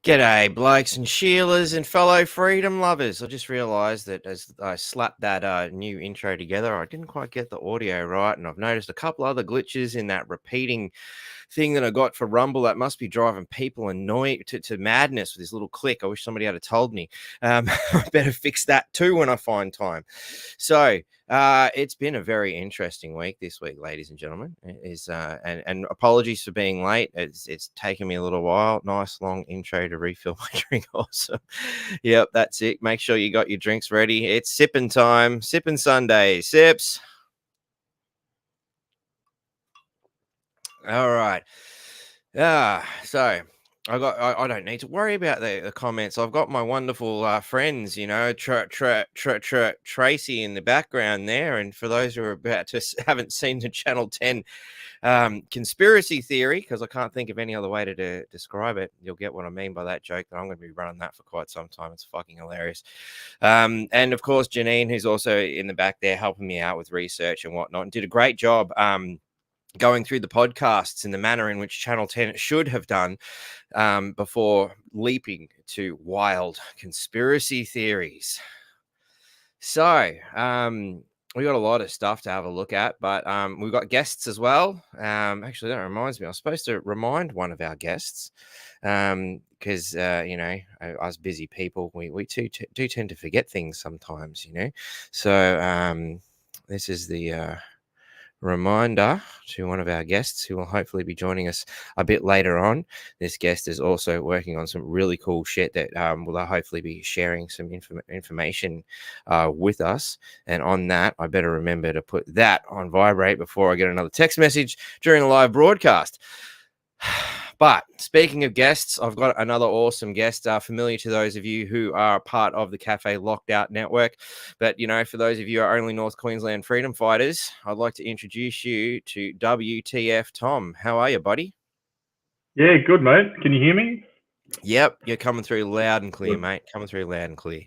G'day, blokes and Sheilas and fellow freedom lovers. I just realised that as I slapped that new intro together, I didn't quite get the audio right, and I've noticed a couple other glitches in that repeating thing that I got for Rumble that must be driving people annoying to madness with this little click. I wish somebody had told me. I better fix that too when I find time. So it's been a very interesting week this week, ladies and gentlemen. And apologies for being late. It's taken me a little while. Nice long intro to refill my drink. Also, yep, that's it. Make sure you got your drinks ready. It's sipping time. Sipping Sunday. Sips. All right. So I don't need to worry about the comments. I've got my wonderful friends, you know, Tracy in the background there. And for those who are about to haven't seen the Channel 10 conspiracy theory, because I can't think of any other way to describe it, you'll get what I mean by that joke. But I'm going to be running that for quite some time. It's fucking hilarious. And of course, Janine, who's also in the back there helping me out with research and whatnot, and did a great job. Going through the podcasts in the manner in which Channel 10 should have done before leaping to wild conspiracy theories. So we got a lot of stuff to have a look at, but we've got guests as well. Actually, that reminds me, I was supposed to remind one of our guests because, you know, us busy people, we do tend to forget things sometimes, you know. So this is the... reminder to one of our guests who will hopefully be joining us a bit later on. This guest is also working on some really cool shit that will hopefully be sharing some information with us. And on that, I better remember to put that on vibrate before I get another text message during the live broadcast. But speaking of guests, I've got another awesome guest, familiar to those of you who are part of the Cafe Locked Out Network. But, you know, for those of you who are only North Queensland freedom fighters, I'd like to introduce you to WTF Tom. How are you, buddy? Yeah, good, mate. Can you hear me? Yep, you're coming through loud and clear, Good. mate. Coming through loud and clear.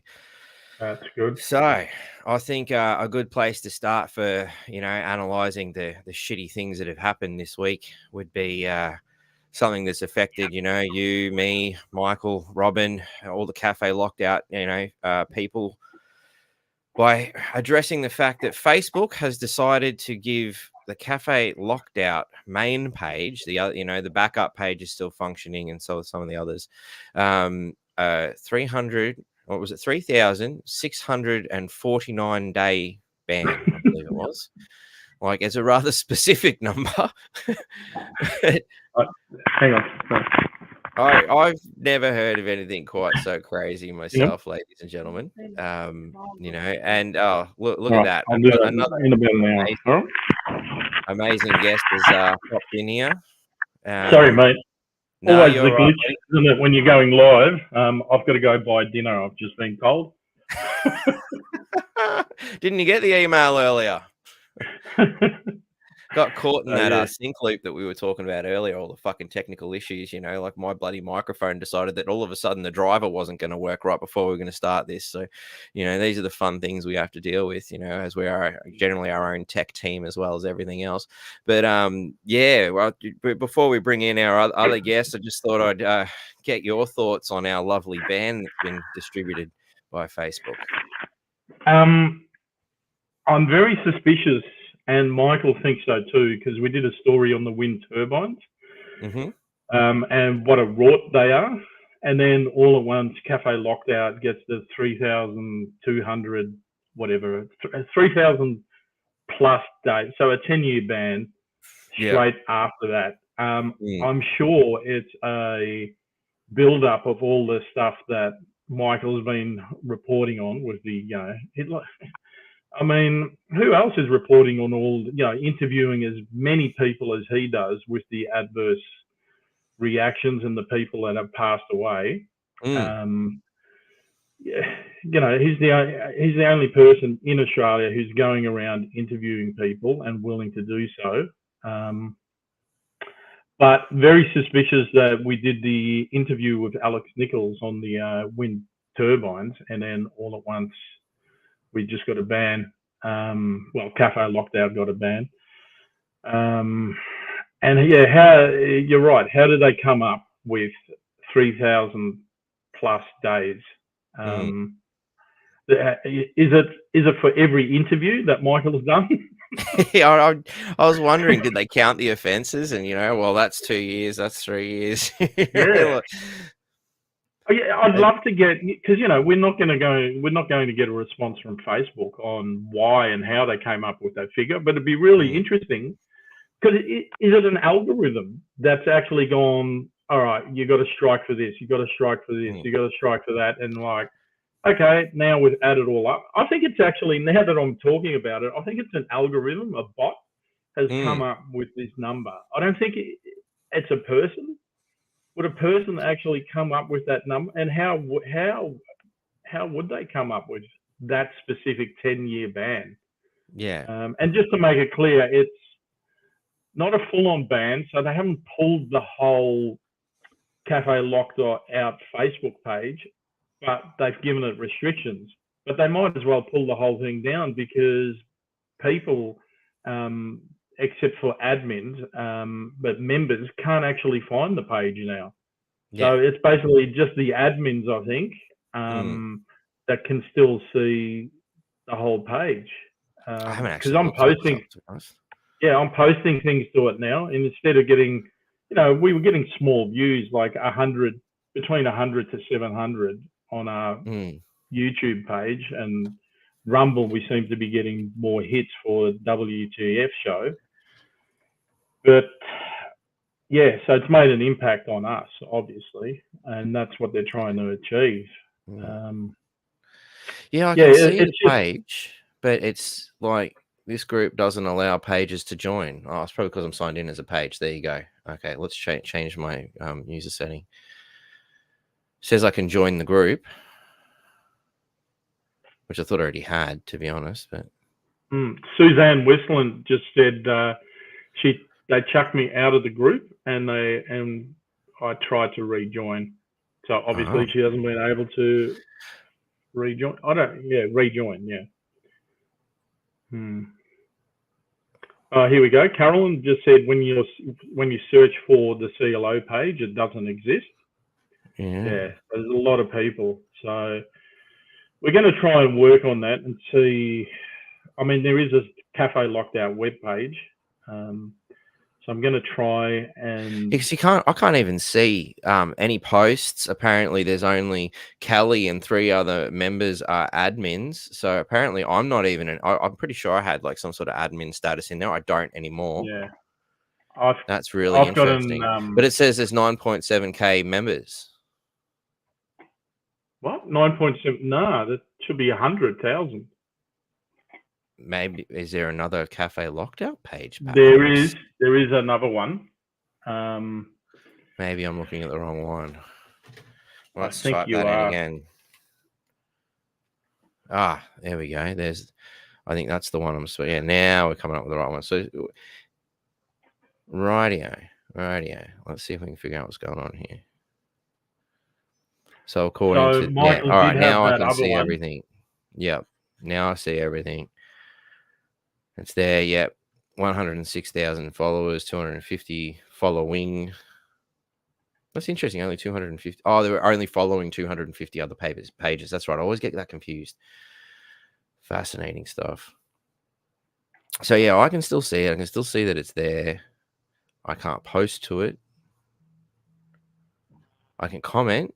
That's good. So I think a good place to start for, you know, analysing the shitty things that have happened this week would be... something that's affected, you know, you, me, Michael, Robin, all the Cafe Locked Out, you know, people, by addressing the fact that Facebook has decided to give the Cafe Locked Out main page, the other, you know, the backup page is still functioning, and so are some of the others. 300, what was it? 3,649 day ban, I believe it was. Like, it's a rather specific number. Hang on. I've never heard of anything quite so crazy myself, ladies and gentlemen. You know, and look at that. I'll do that in about an hour. Amazing guest has popped in here. Sorry, mate. No, always the you're glitch, right, isn't it, when you're going live? I've got to go buy dinner, I've just been told. Didn't you get the email earlier? Got caught in that sync loop that we were talking about earlier, all the fucking technical issues, you know, like my bloody microphone decided that all of a sudden the driver wasn't going to work right before we were going to start this. So, you know, these are the fun things we have to deal with, you know, as we are generally our own tech team as well as everything else. But yeah, well, before we bring in our other guests, I just thought I'd get your thoughts on our lovely ban that's been distributed by Facebook. I'm very suspicious, and Michael thinks so too, because we did a story on the wind turbines and what a rort they are. And then all at once, Cafe Locked Out gets the 3,200, whatever, 3,000 plus days. So a 10-year ban straight after that. I'm sure it's a build-up of all the stuff that Michael's been reporting on with the, you know, I mean, who else is reporting on all, you know, interviewing as many people as he does with the adverse reactions and the people that have passed away? Yeah, you know, he's the only person in Australia who's going around interviewing people and willing to do so. But very suspicious that we did the interview with Alex Nichols on the wind turbines, and then all at once we just got a ban. Well, Cafe Locked Out got a ban. And yeah, you're right. How did they come up with 3,000 plus days. Is it for every interview that Michael has done? Yeah, I was wondering, did they count the offences? And well, that's 2 years, that's 3 years. Yeah. Yeah, I'd love to get, because we're not going to get a response from Facebook on why and how they came up with that figure, but it'd be really interesting, because is it an algorithm that's actually gone, all right, you got to strike for this, you got to strike for this, you got to strike for that, and like, okay, now we've added all up. I think it's actually, now that I'm talking about it, I think it's an algorithm, a bot has come up with this number. I don't think it's a person. Would a person actually come up with that number? And how would they come up with that specific 10-year ban? Yeah. And just to make it clear, it's not a full-on ban, so they haven't pulled the whole Cafe Locked Out Facebook page, but they've given it restrictions. But they might as well pull the whole thing down, because people, except for admins, but members can't actually find the page now. Yeah. So it's basically just the admins, I think, that can still see the whole page. I haven't actually, because I'm posting. Yeah, I'm posting things to it now, and instead of getting, we were getting small views, like 100, between 100 to 700 on our YouTube page, and Rumble, we seem to be getting more hits for WTF show. But yeah, so it's made an impact on us, obviously, and that's what they're trying to achieve. I can see the page, but it's like this group doesn't allow pages to join. Oh, it's probably because I'm signed in as a page. There you go. Okay, let's change my user setting. It says I can join the group, which I thought I already had, to be honest. But Suzanne Whistland just said they chucked me out of the group, and I tried to rejoin. So obviously she hasn't been able to rejoin. Rejoin. Yeah. Here we go. Carolyn just said when you search for the CLO page, it doesn't exist. Yeah, there's a lot of people. So we're going to try and work on that and see. I mean, there is a Cafe Locked Out webpage. So I'm going to try and... Because I can't even see any posts. Apparently, there's only Kelly and 3 other members are admins. So apparently, I'm not even... I'm pretty sure I had like some sort of admin status in there. I don't anymore. Yeah. That's really interesting. But it says there's 9.7K members. What? 9.7? No, that should be 100,000. Maybe is there another Cafe Locked Out page? Perhaps? There is another one. Maybe I'm looking at the wrong one. Let's type that in again. There we go. I think that's the one I'm. Yeah, now we're coming up with the right one. So, rightio. Let's see if we can figure out what's going on here. So according to all right, now I can see everything. Yep. Now I see everything. It's there, yep. 106,000 followers, 250 following. That's interesting. Only 250. Oh, they were only following 250 other pages. That's right. I always get that confused. Fascinating stuff. So, yeah, I can still see it. I can still see that it's there. I can't post to it. I can comment.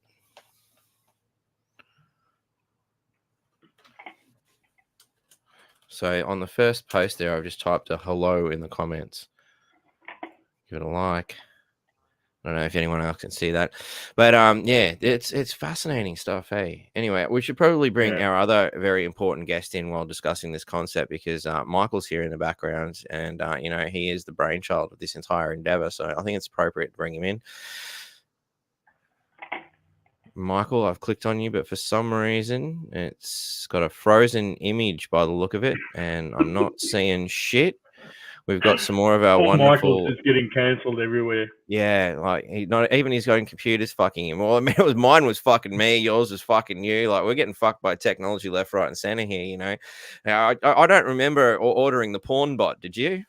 So on the first post there, I've just typed a hello in the comments. Give it a like. I don't know if anyone else can see that. But yeah, it's fascinating stuff, hey. Anyway, we should probably bring our other very important guest in while discussing this concept, because Michael's here in the background, and he is the brainchild of this entire endeavor. So I think it's appropriate to bring him in. Michael, I've clicked on you, but for some reason it's got a frozen image by the look of it, and I'm not seeing shit. We've got some more of our wonderful... Michael's just getting cancelled everywhere. Yeah, like not even his own computer's fucking him. Well, I mean, mine was fucking me, yours was fucking you. Like, we're getting fucked by technology left, right, and center here. Now, I don't remember ordering the porn bot. Did you?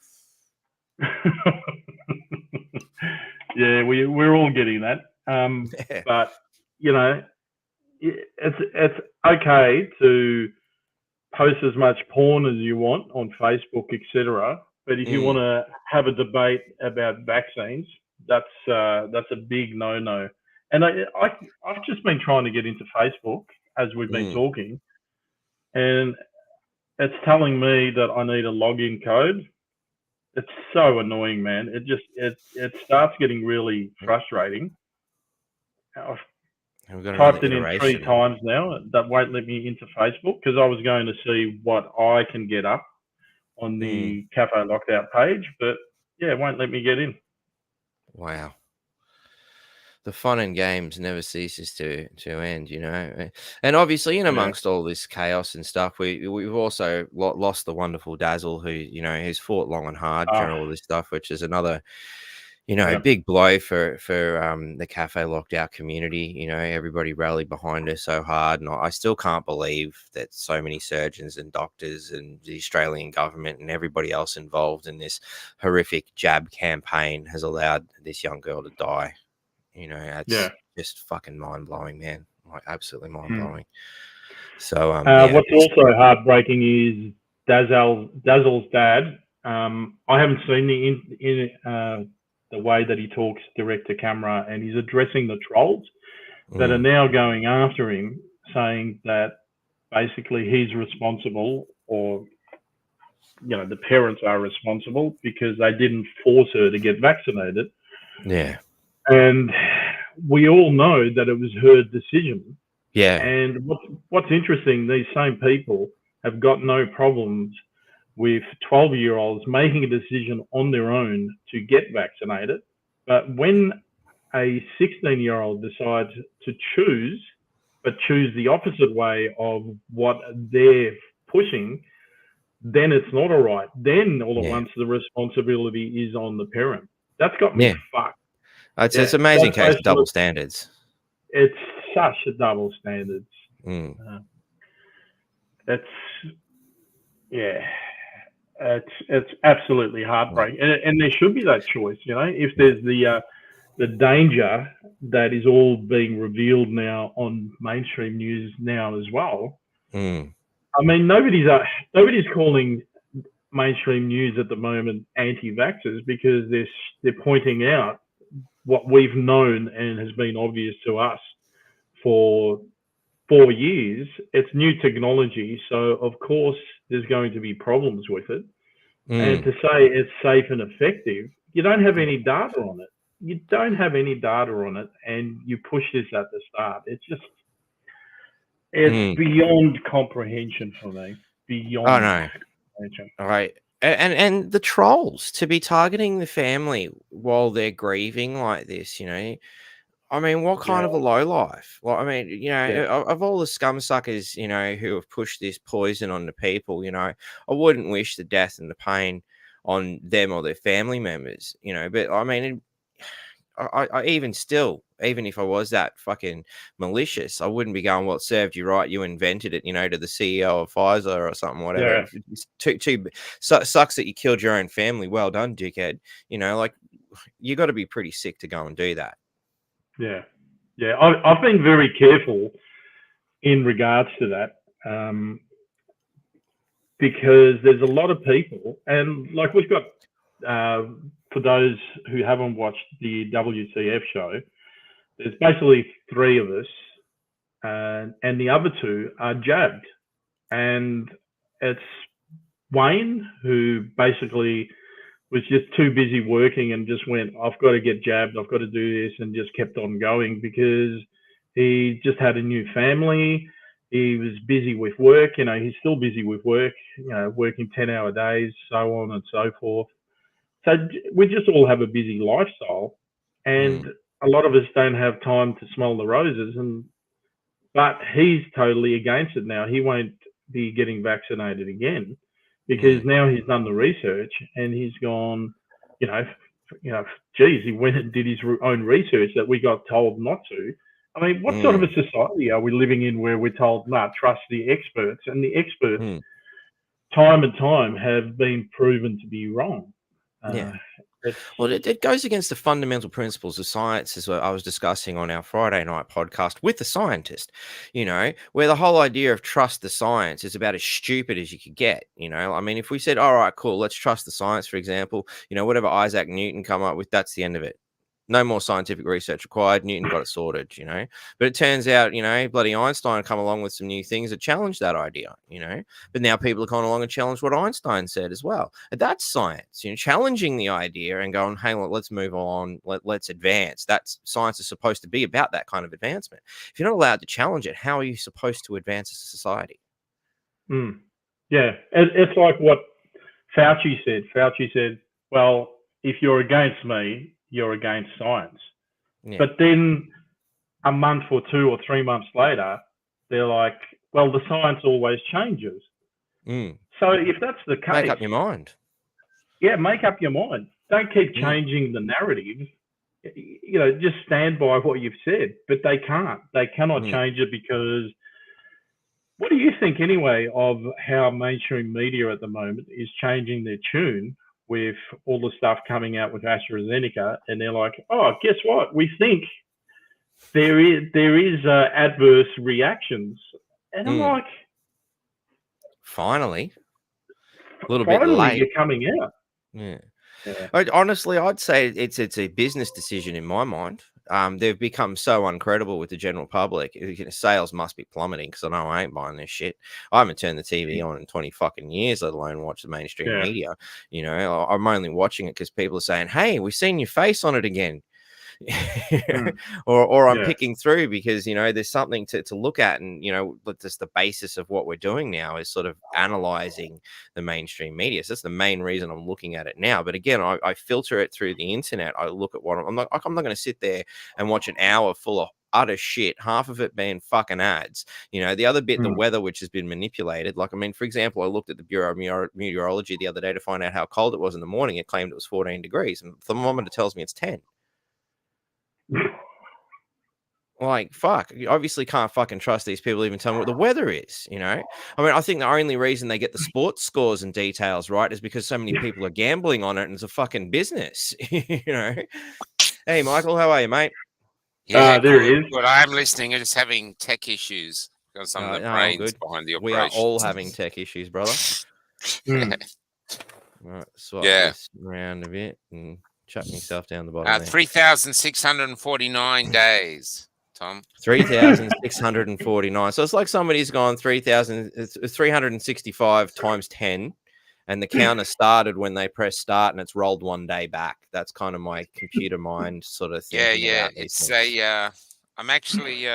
Yeah, we're all getting that. But you know, it's okay to post as much porn as you want on Facebook, etc. But if you want to have a debate about vaccines, that's a big no-no. And I've just been trying to get into Facebook as we've been talking, and it's telling me that I need a login code. It's so annoying, man. It starts getting really frustrating. I've typed it in 3 times now. That won't let me into Facebook because I was going to see what I can get up on the Cafe Locked Out page, but yeah, it won't let me get in. Wow. The fun and games never ceases to end, you know. And obviously, in amongst all this chaos and stuff, we've also lost the wonderful Dazzle, who, you know, has fought long and hard during all this stuff, which is another, you know, big blow for the Cafe Locked Out community. You know, everybody rallied behind her so hard, and I still can't believe that so many surgeons and doctors and the Australian government and everybody else involved in this horrific jab campaign has allowed this young girl to die. You know, it's just fucking mind-blowing, man. Like, absolutely mind-blowing. So, what's also heartbreaking is Dazzle's dad. I haven't seen the way that he talks direct to camera, and he's addressing the trolls that are now going after him, saying that basically he's responsible, or, you know, the parents are responsible because they didn't force her to get vaccinated. Yeah. And we all know that it was her decision. Yeah. And what's interesting, these same people have got no problems with 12-year-olds making a decision on their own to get vaccinated. But when a 16-year-old decides to choose the opposite way of what they're pushing, then it's not all right. Then all at once the responsibility is on the parent. That's got me fucked. It's amazing case of double standards. It's such a double standards. It's absolutely heartbreaking, and there should be that choice. You know, if there's the danger that is all being revealed now on mainstream news now as well. I mean, nobody's calling mainstream news at the moment anti-vaxxers because they're pointing out what we've known and has been obvious to us for 4 years. It's new technology, so of course there's going to be problems with it. And to say it's safe and effective, you don't have any data on it. You don't have any data on it, and you push this at the start. It's beyond comprehension for me. Beyond comprehension. All right. And the trolls to be targeting the family while they're grieving like this, you know. I mean, what kind of a lowlife? Well, I mean, you know, of all the scum suckers, you know, who have pushed this poison on the people, you know, I wouldn't wish the death and the pain on them or their family members, you know. But I mean, I even if I was that fucking malicious, I wouldn't be going, well, it served you right, you invented it, you know, to the CEO of Pfizer or something, whatever. Sucks that you killed your own family. Well done, dickhead. You know, like, you got to be pretty sick to go and do that. Yeah. I've been very careful in regards to that, because there's a lot of people, and like we've got, for those who haven't watched the WTF show, there's basically 3 of us, and the other 2 are jabbed. And it's Wayne, who basically was just too busy working and just went, I've got to get jabbed, I've got to do this, and just kept on going because he just had a new family. He was busy with work, you know, he's still busy with work, you know, working 10-hour days, so on and so forth. So we just all have a busy lifestyle, and a lot of us don't have time to smell the roses. But he's totally against it now. He won't be getting vaccinated again because now he's done the research and he's gone, you know, geez, he went and did his own research that we got told not to. I mean, what sort of a society are we living in where we're told, trust the experts? And the experts, time and time, have been proven to be wrong. Yeah. It's, Well, it goes against the fundamental principles of science, as I was discussing on our Friday night podcast with the scientist, where the whole idea of trust the science is about as stupid as you could get. I mean, if we said, all right, cool, let's trust the science, for example, whatever Isaac Newton come up with, that's the end of it. No more scientific research required. Newton got it sorted, But it turns out, bloody Einstein come along with some new things that challenge that idea, But now people are coming along and challenge what Einstein said as well. And that's science, challenging the idea and going, hey, let's move on. Let's advance. That's science is supposed to be about that kind of advancement. If you're not allowed to challenge it, how are you supposed to advance as a society? Yeah, it's like what Fauci said. Fauci said, well, if you're against me, you're against science. Yeah. But then a month or 2 or 3 months later, they're like, well, the science always changes. So if that's the case... Make up your mind. Yeah, make up your mind. Don't keep changing the narrative. Just stand by what you've said. But they can't. They cannot change it because... What do you think, anyway, of how mainstream media at the moment is changing their tune with all the stuff coming out with AstraZeneca, and they're like, oh, guess what? We think there is adverse reactions. And I'm like... Finally. A little bit late. You're coming out. Yeah. Honestly, I'd say it's a business decision in my mind. They've become so uncredible with the general public. Sales must be plummeting because I know I ain't buying this shit. I haven't turned the TV on in 20 fucking years, let alone watch the mainstream media. I'm only watching it because people are saying, hey, we've seen your face on it again. or I'm picking through because there's something to look at, and just the basis of what we're doing now is sort of analyzing the mainstream media. So that's the main reason I'm looking at it now. But again, I filter it through the internet. I look at what I'm not going to sit there and watch an hour full of utter shit, half of it being fucking ads. The other bit, the weather, which has been manipulated. Like, I mean, for example, I looked at the Bureau of Meteorology the other day to find out how cold it was in the morning. It claimed it was 14 degrees, and the thermometer tells me it's 10. Like, fuck, you obviously can't fucking trust these people even tell me what the weather is, I mean, I think the only reason they get the sports scores and details right is because so many people are gambling on it, and it's a fucking business. Hey, Michael, how are you, mate? Yeah, there he is. But I'm listening. I'm just having tech issues because some of the brains behind the operation. We are all having tech issues, brother. Right, swap this around a bit and chuck myself down the bottom. 3,649 days, Tom. 3,649. So it's like somebody's gone 365 times 10, and the counter started when they press start, and it's rolled one day back. That's kind of my computer mind sort of thing. Yeah. It's I'm actually.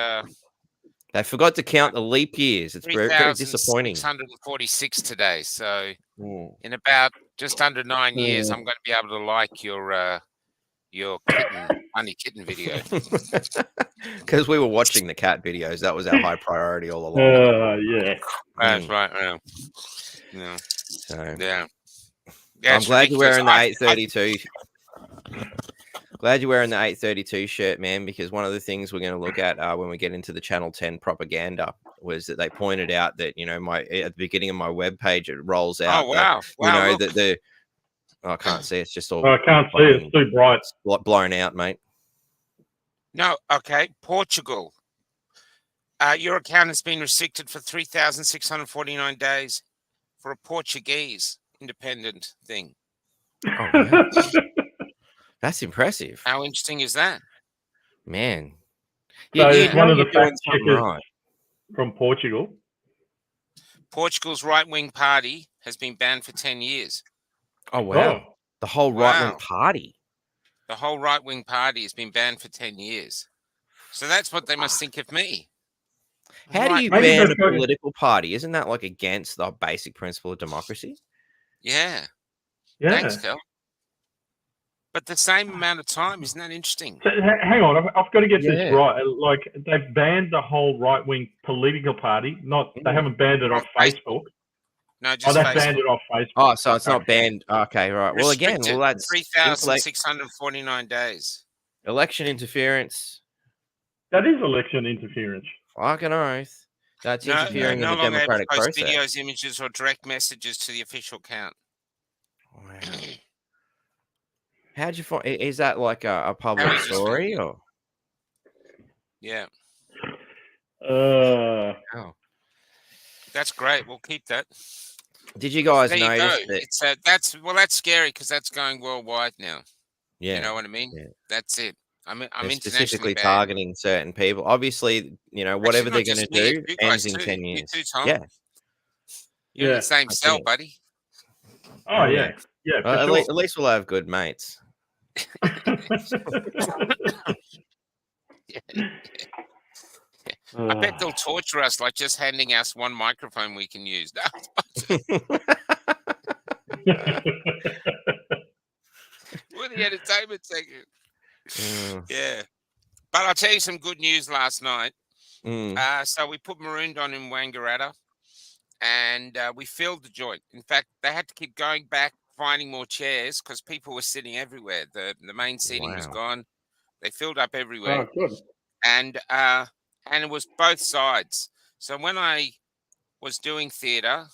They forgot to count the leap years. It's very, very disappointing. 646 today. So in about just under 9 years, I'm going to be able to like your funny kitten video. Because we were watching the cat videos. That was our high priority all along. Yeah. That's right. Yeah. So, yeah. I'm glad you're wearing the 832. Glad you're wearing the 832 shirt, man, because one of the things we're going to look at when we get into the Channel 10 propaganda was that they pointed out that, at the beginning of my webpage, it rolls out. Oh, wow. I can't see. It's just all. I can't see. It's too bright. Blown out, mate. No. Okay. Portugal. Your account has been restricted for 3,649 days for a Portuguese independent thing. Oh, man. That's impressive. How interesting is that? Man. So it's one of the fact checkers from Portugal. Portugal's right-wing party has been banned for 10 years. Oh, wow. Oh. The whole right-wing party? The whole right-wing party has been banned for 10 years. So that's what they must think of me. How do you ban a political party? Isn't that like against the basic principle of democracy? Yeah. Thanks, Kel. But the same amount of time, isn't that interesting? So, hang on, I've got to get this right. Like, they've banned the whole right-wing political party. They haven't banned it off Facebook. No, just they've Facebook. Banned it off Facebook. Oh, so it's not banned. Okay, right. Well, again, that's 3,649 days. Election interference. That is election interference. Fucking oath. That's interfering in the democratic process. Videos, images, or direct messages to the official account. Wow. How'd you find? Is that like a public was just story filming. or? Yeah. Uh, Oh. That's great. We'll keep that. Did you guys There you notice go. that? It's that's scary because that's going worldwide now. Yeah. You know what I mean? Yeah. That's it. I'm They're internationally specifically banned. targeting certain people. Obviously, whatever Actually, they're not going to just me. It's do you ends guys in too. 10 You years. too, Tom. Yeah. You're in Yeah. the same That's cell, it. buddy. oh yeah, yeah, for Well, sure. at least we'll have good mates. I bet they'll torture us like just handing us one microphone we can use. We're the entertainment section. Yeah. But I'll tell you some good news last night. So we put Marooned on in Wangaratta and we filled the joint. In fact, they had to keep going back, finding more chairs because people were sitting everywhere. The main seating was gone. They filled up everywhere. Oh, good. And it was both sides. So when I was doing theatre,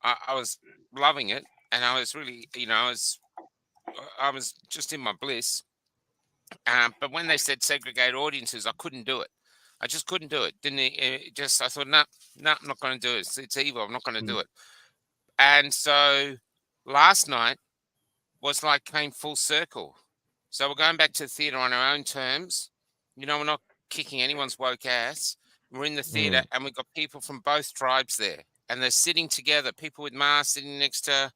I was loving it, and I was really, I was just in my bliss. But when they said segregate audiences, I couldn't do it. I just couldn't do it. I thought, no, I'm not going to do it. It's evil. I'm not going to do it. And so last night was like came full circle. So we're going back to the theatre on our own terms. We're not kicking anyone's woke ass. We're in the theatre and we've got people from both tribes there. And they're sitting together, people with masks sitting next to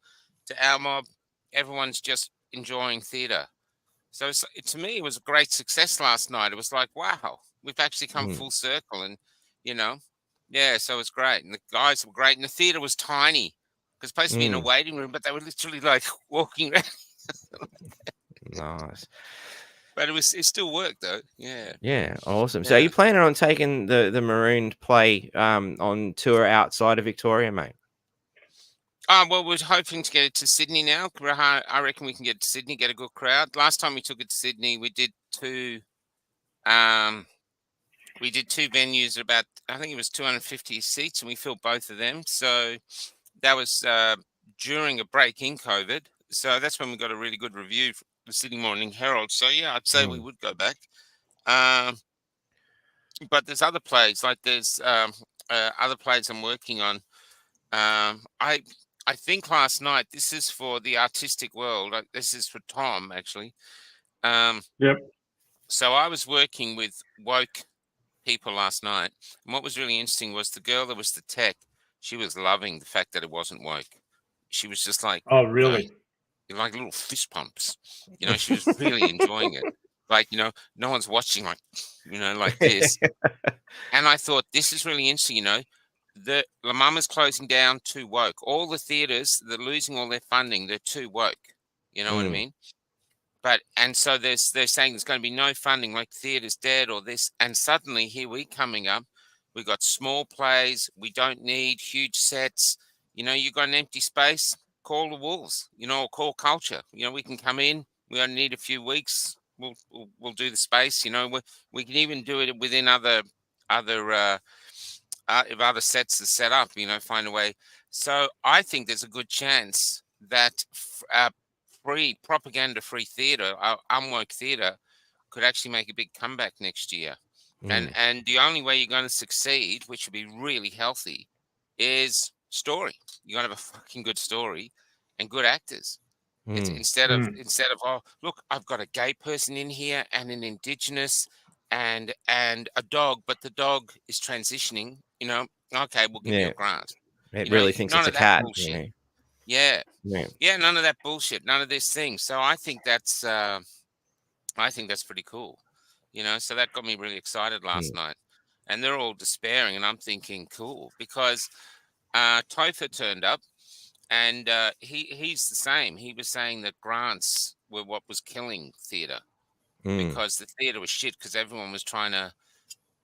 our mob. Everyone's just enjoying theatre. So to me, it was a great success last night. It was like, wow, we've actually come full circle. And, yeah, so it was great. And the guys were great. And the theatre was tiny. Because supposed to be in a waiting room, but they were literally like walking around. Nice. But it still worked though. Yeah. Yeah, awesome. So are you planning on taking the Marooned play on tour outside of Victoria, mate? Well, we're hoping to get it to Sydney now. I reckon we can get it to Sydney, get a good crowd. Last time we took it to Sydney, we did two venues about, I think it was 250 seats, and we filled both of them. So that was during a break in COVID. So that's when we got a really good review from the Sydney Morning Herald. So yeah, I'd say we would go back. But there's other plays, like there's other plays I'm working on. I think last night, this is for the artistic world. This is for Tom, actually. Yep. So I was working with woke people last night. And what was really interesting was the girl that was the tech, she was loving the fact that it wasn't woke. She was just like, oh, really? Like little fist pumps. She was really enjoying it. Like, no one's watching, like, like this. And I thought, this is really interesting, the La Mama's closing down, too woke. All the theaters, they're losing all their funding. They're too woke. You know what I mean? And so they're saying there's going to be no funding, like theater's dead or this. And suddenly here we coming up. We've got small plays. We don't need huge sets. You've got an empty space. Call the wolves, or call culture. We can come in. We only need a few weeks. We'll do the space. We can even do it within other if other sets are set up, find a way. So I think there's a good chance that free propaganda-free theatre, unwoke theatre, could actually make a big comeback next year. And the only way you're going to succeed, which would be really healthy, is story. You got to have a fucking good story and good actors. It's instead of oh, look, I've got a gay person in here and an Indigenous and a dog, but the dog is transitioning. Okay, we'll give you a grant. It really thinks it's a cat. Bullshit. Yeah, none of that bullshit, none of this thing. So I think that's pretty cool. So that got me really excited last night. And they're all despairing, and I'm thinking, cool, because Topher turned up, and he's the same. He was saying that grants were what was killing theatre, because the theatre was shit, because everyone was trying to.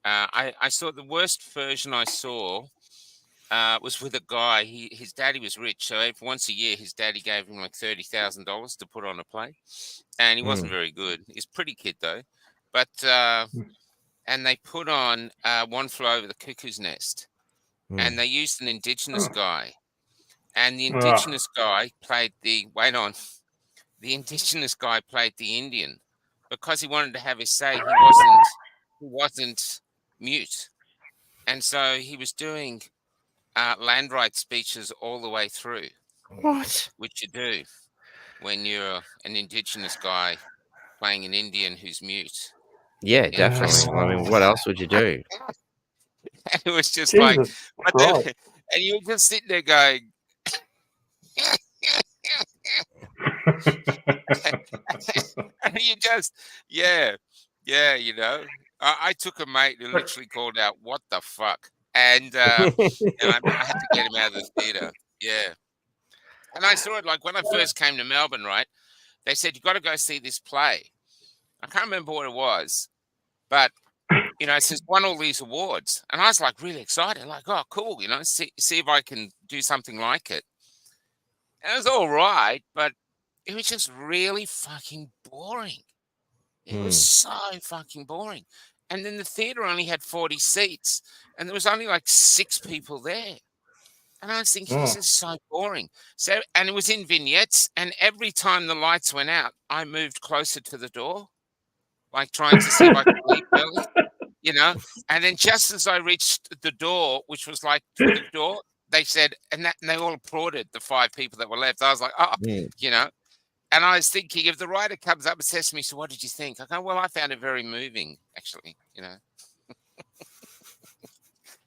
I saw the worst version I saw was with a guy. His daddy was rich, so once a year his daddy gave him like $30,000 to put on a play, and he wasn't very good. He's a pretty kid though, but and they put on One Flew Over the Cuckoo's Nest, and they used an Indigenous guy, and the Indigenous guy played the the Indigenous guy played the Indian because he wanted to have his say. He wasn't mute, and so he was doing land rights speeches all the way through. What? Which you do when you're an Indigenous guy playing an Indian who's mute. Yeah, definitely. I mean, what else would you do? And it was just Jesus like, but Christ. then, and you were just sitting there going, and you just, yeah, you know. I took a mate who literally called out, "What the fuck?" And I had to get him out of the theatre. Yeah. And I saw it like when I first came to Melbourne, right? They said, "You got to go see this play." I can't remember what it was, but you know, it says won all these awards, and I was like really excited, like, "Oh, cool!" You know, see if I can do something like it. And it was all right, but it was just really fucking boring. It was so fucking boring. And then the theatre only had 40 seats, and there was only like 6 people there. And I was thinking, this is so boring. So, and it was in vignettes, and every time the lights went out, I moved closer to the door, like trying to see if I could leave early, you know. And then just as I reached the door, which was like to the door, they said, and they all applauded, the 5 people that were left. I was like, oh, you know. And I was thinking, if the writer comes up and says to me, "So what did you think?" I go, "Well, I found it very moving, actually," you know.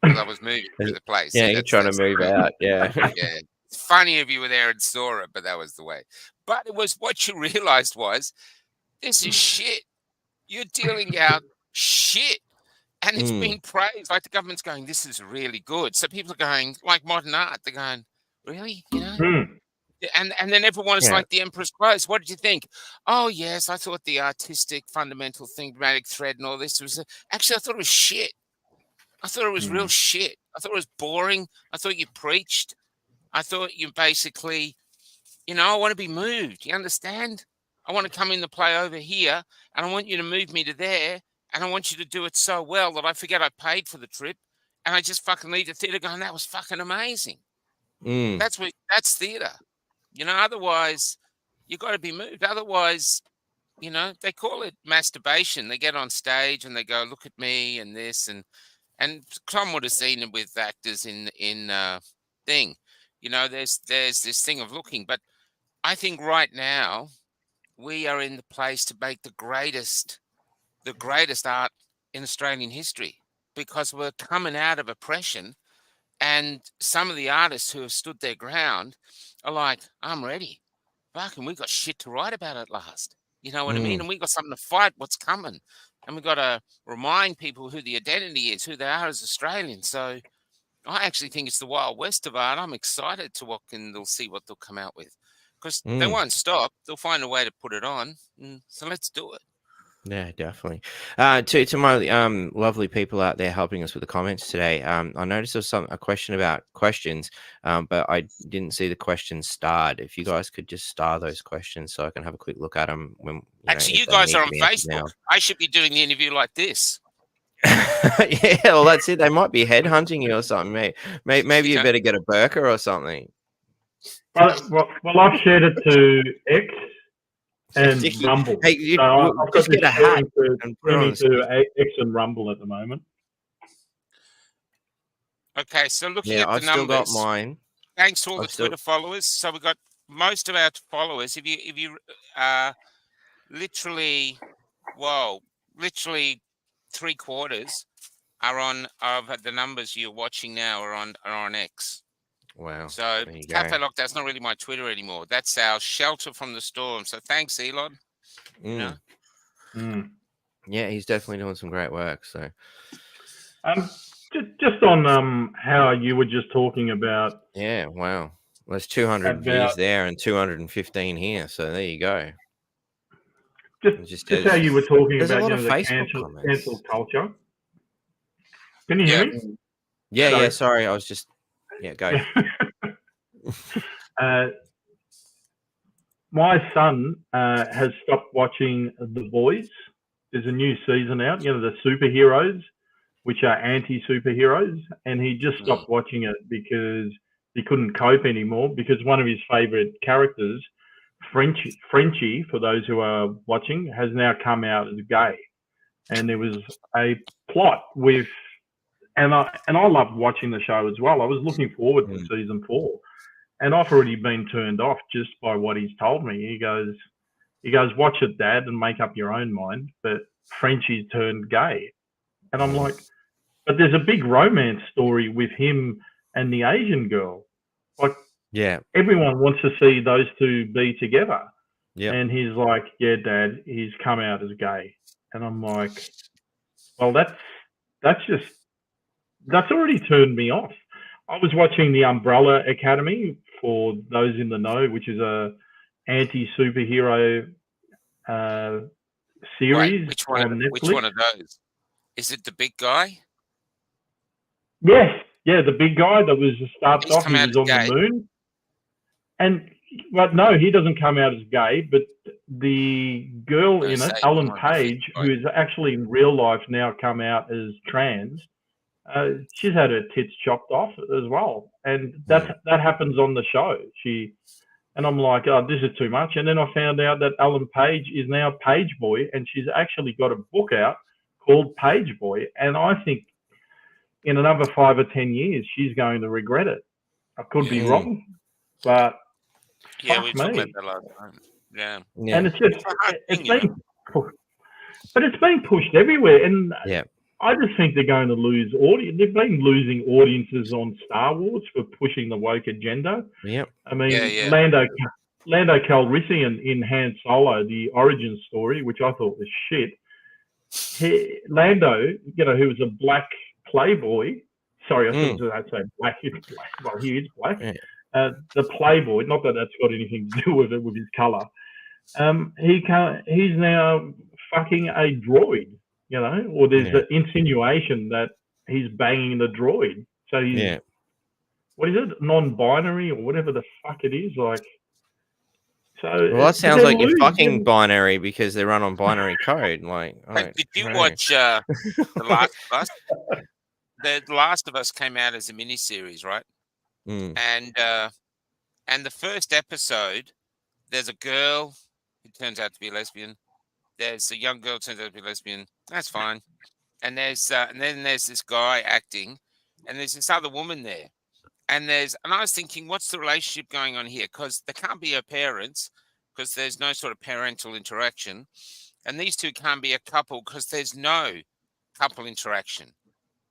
Because I was moving through the place. Yeah, you're trying to move out. Yeah. Yeah. It's funny if you were there and saw it, but that was the way. But it was what you realized was, this is shit. You're dealing out shit. And it's being praised. Like the government's going, this is really good. So people are going, like modern art, they're going, really? You know? And then everyone's like the Emperor's Clothes. What did you think? Oh, yes, I thought the artistic, fundamental thematic thread and all this was... Actually, I thought it was shit. I thought it was real shit. I thought it was boring. I thought you preached. I thought you basically, you know, I want to be moved. You understand? I want to come in the play over here, and I want you to move me to there, and I want you to do it so well that I forget I paid for the trip, and I just fucking leave the theatre going, that was fucking amazing. That's theatre. You know, otherwise, you got to be moved. Otherwise, you know, they call it masturbation. They get on stage and they go, look at me and this. And Tom would have seen it with actors in thing. You know, there's this thing of looking. But I think right now, we are in the place to make the greatest art in Australian history, because we're coming out of oppression. And some of the artists who have stood their ground are like, I'm ready. Fucking, we got shit to write about at last. You know what I mean? And we got something to fight what's coming. And we got to remind people who the identity is, who they are as Australians. So I actually think it's the Wild West of art. I'm excited to they'll see what they'll come out with. Because they won't stop. They'll find a way to put it on. So let's do it. Yeah, definitely. To my lovely people out there helping us with the comments today, I noticed there was a question about questions, but I didn't see the questions starred. If you guys could just star those questions so I can have a quick look at them. When actually, you guys are on Facebook. I should be doing the interview like this. Yeah, well, that's it. They might be headhunting you or something. Maybe you better get a burqa or something. Well, I've shared it to X and Rumble. Hey, so I've got get a hat and put it to X and Rumble at the moment. Okay, so looking at the I've numbers, still got mine. Thanks to all the Twitter followers. So we've got most of our followers. If you literally 3/4 are on of the numbers you're watching now are on X. Wow. So Cafe Lockdown's not really my Twitter anymore. That's our shelter from the storm. So thanks, Elon. You know? Yeah, he's definitely doing some great work. So just on how you were just talking about. Yeah, wow. There's 200 views there and 215 here. So there you go. Just how you were talking about the cancel culture. Can you hear me? Yeah, sorry. I was just... Yeah, go. My son has stopped watching The Boys. There's a new season out, you know, the superheroes, which are anti-superheroes, and he just stopped watching it because he couldn't cope anymore, because one of his favorite characters Frenchie, for those who are watching, has now come out as gay, and there was a plot with, and I loved watching the show as well. I was looking forward to season 4, and I've already been turned off just by what he's told me. He goes, watch it, Dad, and make up your own mind. But Frenchie's turned gay, and I'm like, but there's a big romance story with him and the Asian girl. Like, yeah, everyone wants to see those two be together. yeah. And he's like, yeah, Dad, he's come out as gay. And I'm like, well, that's already turned me off. I was watching the Umbrella Academy, for those in the know, which is a anti-superhero series. Which one on Netflix. Which one of those? Is it the big guy? Yes, yeah, the big guy that was starts He's off, he come out was as on gay. the moon. But no, he doesn't come out as gay, but the girl in it, Ellen Page, who is actually in real life now come out as trans, she's had her tits chopped off as well. And that happens on the show. And I'm like, oh, this is too much. And then I found out that Ellen Page is now Page Boy, and she's actually got a book out called Page Boy. And I think in another 5 or 10 years, she's going to regret it. I could be wrong, but yeah, we talked about that last time. Yeah, and it's been pushed everywhere, and I just think they're going to lose audience. They've been losing audiences on Star Wars for pushing the woke agenda. Yep. I mean, Lando Calrissian in Han Solo, the origin story, which I thought was shit. Lando, who was a black playboy. Sorry, I shouldn't say black. He's black. Well, he is black. Yeah. The playboy, not that that's got anything to do with it, with his colour. He's now fucking a droid, or there's the insinuation that he's banging the droid. So he's, what is it, non-binary or whatever the fuck it is, like. So well, that sounds like you're fucking binary because they run on binary code. Like, did you watch The Last of Us? The Last of Us came out as a miniseries, right? And the first episode, there's a girl who turns out to be a lesbian. There's a young girl who turns out to be a lesbian. That's fine. And then there's this guy acting, and there's this other woman there. And I was thinking, what's the relationship going on here? Because they can't be her parents, because there's no sort of parental interaction. And these two can't be a couple because there's no couple interaction.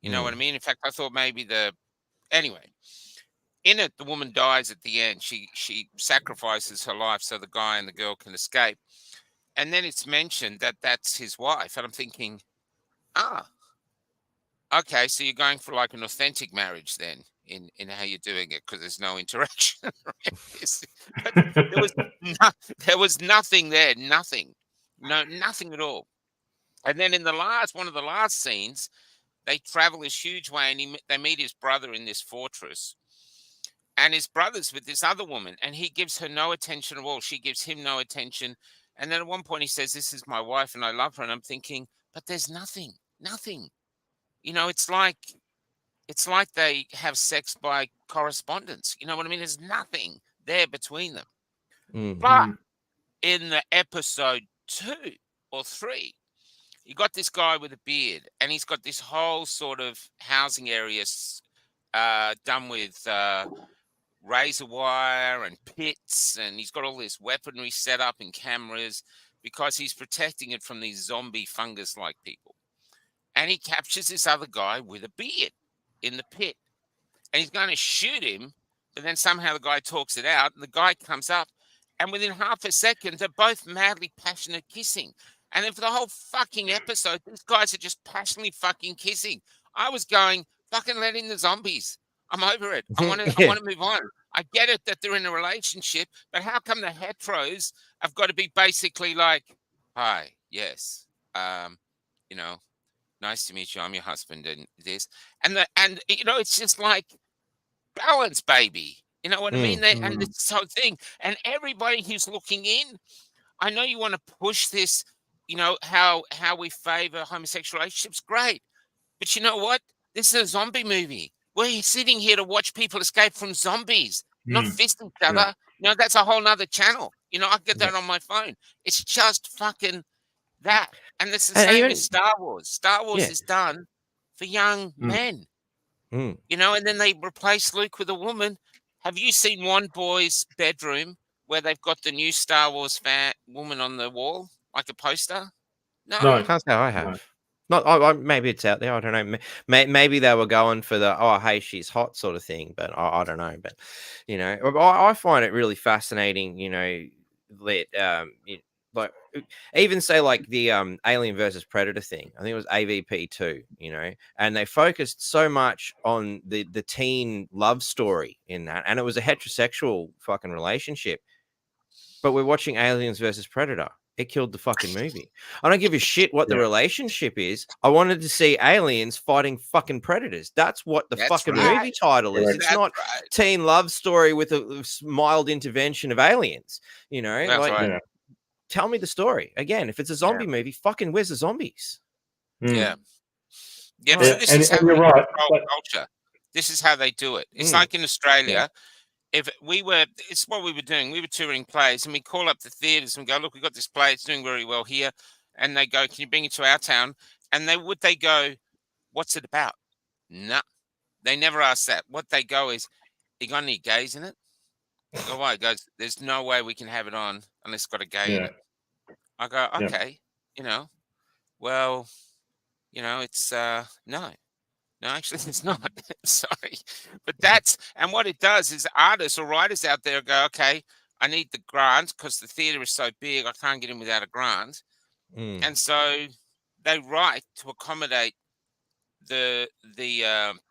You know what I mean? In fact, I thought maybe anyway. In it, the woman dies at the end. She sacrifices her life so the guy and the girl can escape. And then it's mentioned that that's his wife. And I'm thinking, okay, so you're going for like an authentic marriage then in how you're doing it, because there's no interaction. But there was nothing there, nothing at all. And then in one of the last scenes, they travel this huge way, and they meet his brother in this fortress. And his brother's with this other woman, and he gives her no attention at all. She gives him no attention. And then at one point he says, this is my wife and I love her. And I'm thinking, but there's nothing. It's like they have sex by correspondence. You know what I mean? There's nothing there between them. Mm-hmm. But in the episode 2 or 3, you got this guy with a beard, and he's got this whole sort of housing area done with razor wire and pits, and he's got all this weaponry set up and cameras because he's protecting it from these zombie fungus-like people. And he captures this other guy with a beard in the pit, and he's going to shoot him, but then somehow the guy talks it out, and the guy comes up, and within half a second, they're both madly passionate kissing. And then for the whole fucking episode, these guys are just passionately fucking kissing. I was going, fucking let in the zombies. I'm over it. I want to move on. I get it that they're in a relationship, but how come the heteros have got to be basically like, hi, yes, nice to meet you. I'm your husband, and this, and it's just like balance, baby. You know what I mean? And this whole thing, and everybody who's looking in, I know you want to push this. How we favor homosexual relationships, great, but you know what? This is a zombie movie. We're sitting here to watch people escape from zombies, not fist each other. That's a whole nother channel. You know, I get that on my phone. It's just fucking that. And it's the And same even- as Star Wars. Star Wars Yeah. is done for young men. Mm. You know, and then they replace Luke with a woman. Have you seen one boy's bedroom where they've got the new Star Wars fan woman on the wall, like a poster? No. No. Can't say I have. Not. Maybe it's out there. I don't know. Maybe they were going for the hey, she's hot sort of thing, but I don't know. But you know, I find it really fascinating. You know, that like even say like the Alien versus Predator thing. I think it was AVP2. You know, and they focused so much on the teen love story in that, and it was a heterosexual fucking relationship. But we're watching Aliens versus Predator. It killed the fucking movie. I don't give a shit what the relationship is. I wanted to see aliens fighting fucking predators. That's what the fucking movie title is. It's not teen love story with a mild intervention of aliens. You know, tell me the story. Again, if it's a zombie movie, fucking where's the zombies? Yeah. Yeah, so this is how you're we right. control culture. This is how they do it. It's like in Australia. If we were, it's what we were doing. We were touring plays, and we call up the theatres and go, "Look, we've got this play. It's doing very well here." And they go, "Can you bring it to our town?" And they go, "What's it about?" No, they never ask that. What they go is, "You got any gays in it?" I go, "Why?" It goes, "There's no way we can have it on unless it's got a gay in it." I go, "Okay, you know, well, you know, it's no." No, actually, it's not. Sorry. But and what it does is artists or writers out there go, okay, I need the grant because the theatre is so big, I can't get in without a grant. And so they write to accommodate the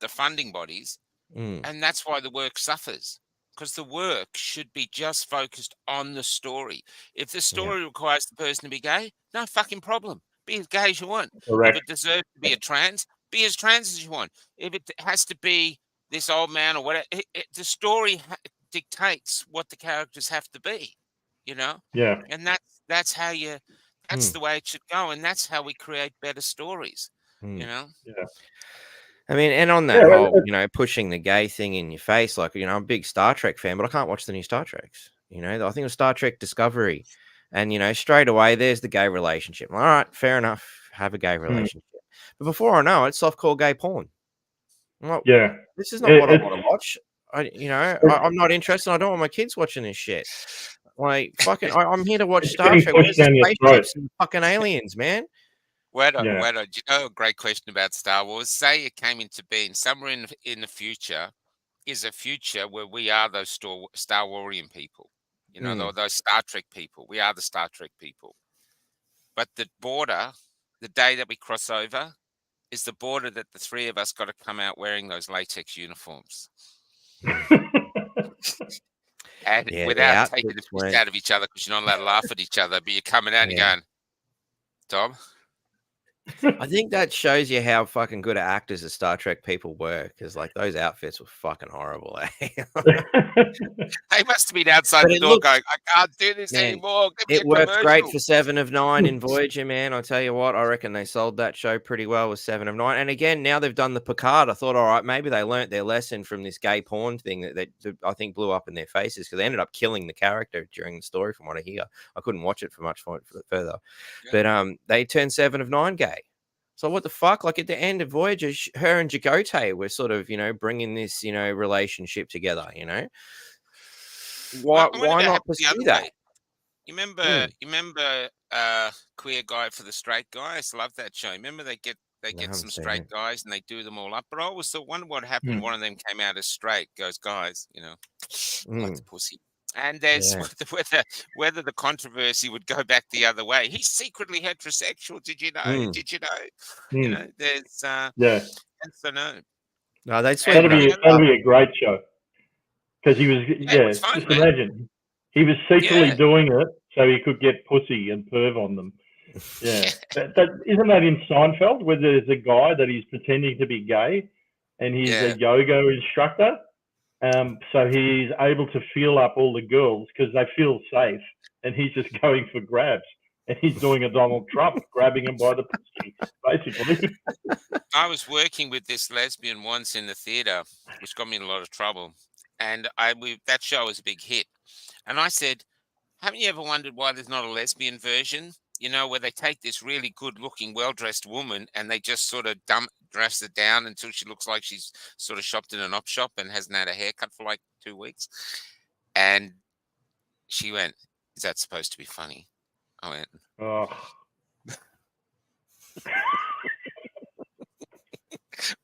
funding bodies. And that's why the work suffers, because the work should be just focused on the story. If the story requires the person to be gay, no fucking problem. Be as gay as you want. If it deserves to be a trans, be as trans as you want. If it has to be this old man or whatever, the story dictates what the characters have to be, you know? Yeah. And that's how that's the way it should go. And that's how we create better stories, you know? Yeah. I mean, and on that whole, you know, pushing the gay thing in your face, like, you know, I'm a big Star Trek fan, but I can't watch the new Star Treks. You know, I think it was Star Trek Discovery. And, you know, straight away, there's the gay relationship. All right, fair enough. Have a gay relationship. But before I know it, softcore gay porn. Well, this is not what I want to watch. I'm not interested. I don't want my kids watching this shit. Like, fucking, I'm here to watch Star Trek. Where's the spaceships and fucking aliens, man? Wait on. Do you know a great question about Star Wars? Say it came into being somewhere in the future, is a future where we are those Star Warian people. You know, those Star Trek people. We are the Star Trek people. But the border, the day that we cross over, is the border that the three of us got to come out wearing those latex uniforms. And without taking the piss out of each other, because you're not allowed to laugh at each other, but you're coming out and you're going, Dom? I think that shows you how fucking good actors the Star Trek people were, because like those outfits were fucking horrible. They must have been outside the door going, I can't do this anymore. It worked great for 7 of 9 in Voyager, man. I'll tell you what, I reckon they sold that show pretty well with 7 of 9. And again, now they've done the Picard. I thought, all right, maybe they learnt their lesson from this gay porn thing that I think blew up in their faces, because they ended up killing the character during the story, from what I hear. I couldn't watch it for much further. Yeah. But they turned 7 of 9 gay. So what the fuck? Like at the end of Voyager, her and Chakotay were sort of, you know, bringing this, you know, relationship together, you know? Why not pursue that? You remember Queer Guy for the Straight Guy? I used to love that show. Remember they get some straight guys and they do them all up. But I always wonder what happened. One of them came out as straight, goes, guys, you know, I like the pussy. And there's whether the controversy would go back the other way. He's secretly heterosexual. Did you know? Did you know? You know, there's and so no, that'd be a great show, because he was just imagine he was secretly doing it so he could get pussy and perv on them. Yeah, isn't that in Seinfeld, where there's a guy that he's pretending to be gay and he's a yoga instructor. So he's able to feel up all the girls because they feel safe, and he's just going for grabs, and he's doing a Donald Trump, grabbing him by the pussy, basically. I was working with this lesbian once in the theatre, which got me in a lot of trouble, and that show was a big hit, and I said, Haven't you ever wondered why there's not a lesbian version? You know, where they take this really good-looking, well-dressed woman and they just sort of dress her down until she looks like she's sort of shopped in an op shop and hasn't had a haircut for like 2 weeks. And she went, "Is that supposed to be funny?" I went, Oh,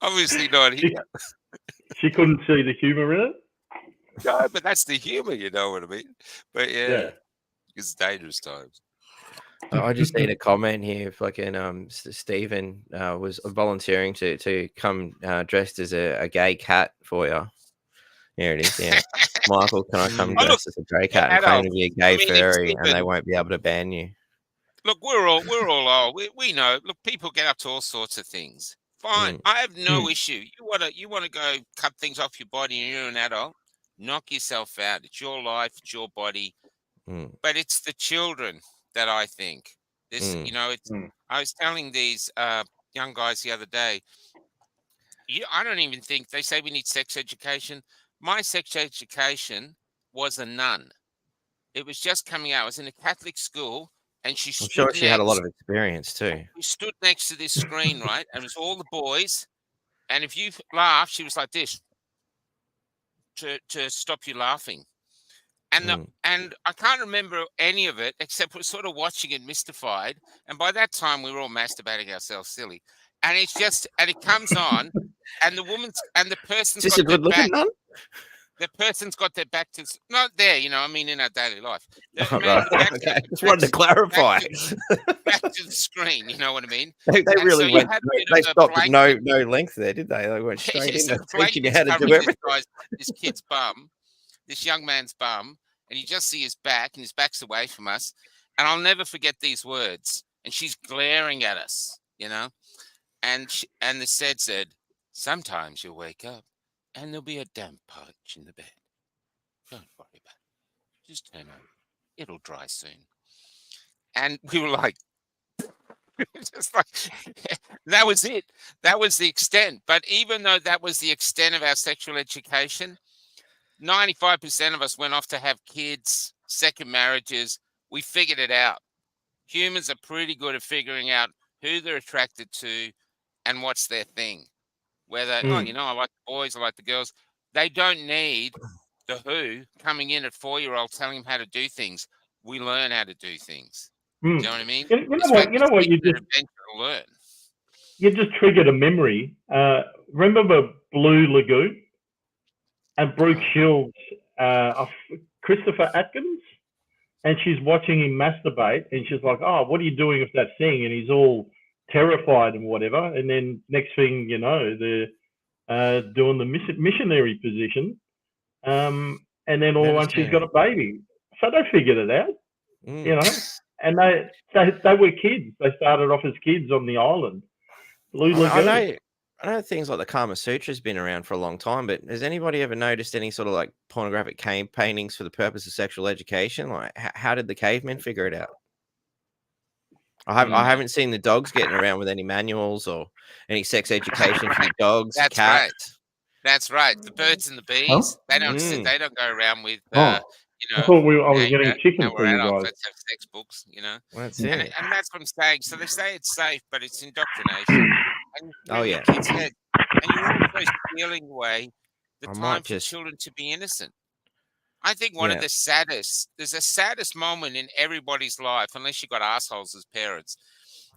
"Obviously not here." she couldn't see the humor in it. No, but that's the humor, you know what I mean? But Yeah. it's dangerous times. I just need a comment here. Fucking Stephen was volunteering to come dressed as a gay cat for you. Here it is. Yeah, Michael, can I come Oh, look, dressed as a gay cat and claim to be a gay if furry, and they Stephen- won't be able to ban you? Look, we're all old. We know. Look, people get up to all sorts of things. Fine, I have no issue. You wanna go cut things off your body, and you're an adult. Knock yourself out. It's your life. It's your body. But it's the children that I think this. You know, it's. I was telling these young guys the other day. I don't even think they say we need sex education. My sex education was a nun. It was just coming out. I was in a Catholic school, and she I'm stood sure she had a lot next- of experience too. We stood next to this screen, right? And it was all the boys. And if you laughed, she was like this to stop you laughing. And and I can't remember any of it except we're sort of watching it mystified. And by that time, we were all masturbating ourselves silly. And it's just, and it comes on, and the woman's and the person's Is this got a good looking back. nun? The person's got their back to not there, you know. I mean, in our daily life. Okay. Just wanted to clarify. Back to the screen, you know what I mean? They really so went. They stopped at no length there, did they? They went straight into teaching you how to do everything. This kid's bum, this young man's bum, and you just see his back, and his back's away from us. And I'll never forget these words. And she's glaring at us, you know. And the said, "Sometimes you'll wake up, and there'll be a damp patch in the bed. Don't worry about it. Just turn over. It'll dry soon." And we were like, just like, that was it. That was the extent. But even though that was the extent of our sexual education, 95% of us went off to have kids, second marriages. We figured it out. Humans are pretty good at figuring out who they're attracted to and what's their thing. Whether, oh, you know, I like the boys, I like the girls. They don't need the who coming in at 4-year-old telling them how to do things. We learn how to do things. Do you know what I mean? You know what? You just triggered a memory. Remember Blue Lagoon and Brooke Shields, Christopher Atkins, and she's watching him masturbate, and she's like, "Oh, what are you doing with that thing?" And he's all terrified and whatever. And then next thing you know, they're doing the missionary position, and then all at once she's got a baby. So they figured it out, you know. And they were kids. They started off as kids on the island. I know things like the Kama Sutra has been around for a long time, but has anybody ever noticed any sort of like pornographic cave paintings for the purpose of sexual education? Like, how did the cavemen figure it out? I haven't seen the dogs getting around with any manuals or any sex education for the dogs. That's cats. right. That's right. The birds and the bees. They don't go around with. You know, I thought I was getting chicken for you guys. Let's have sex books, you know. That's and that's what I'm saying. So they say it's safe, but it's indoctrination. And kids' head. And you're also stealing away the time for children to be innocent. I think one of the saddest, there's a saddest moment in everybody's life, unless you've got assholes as parents.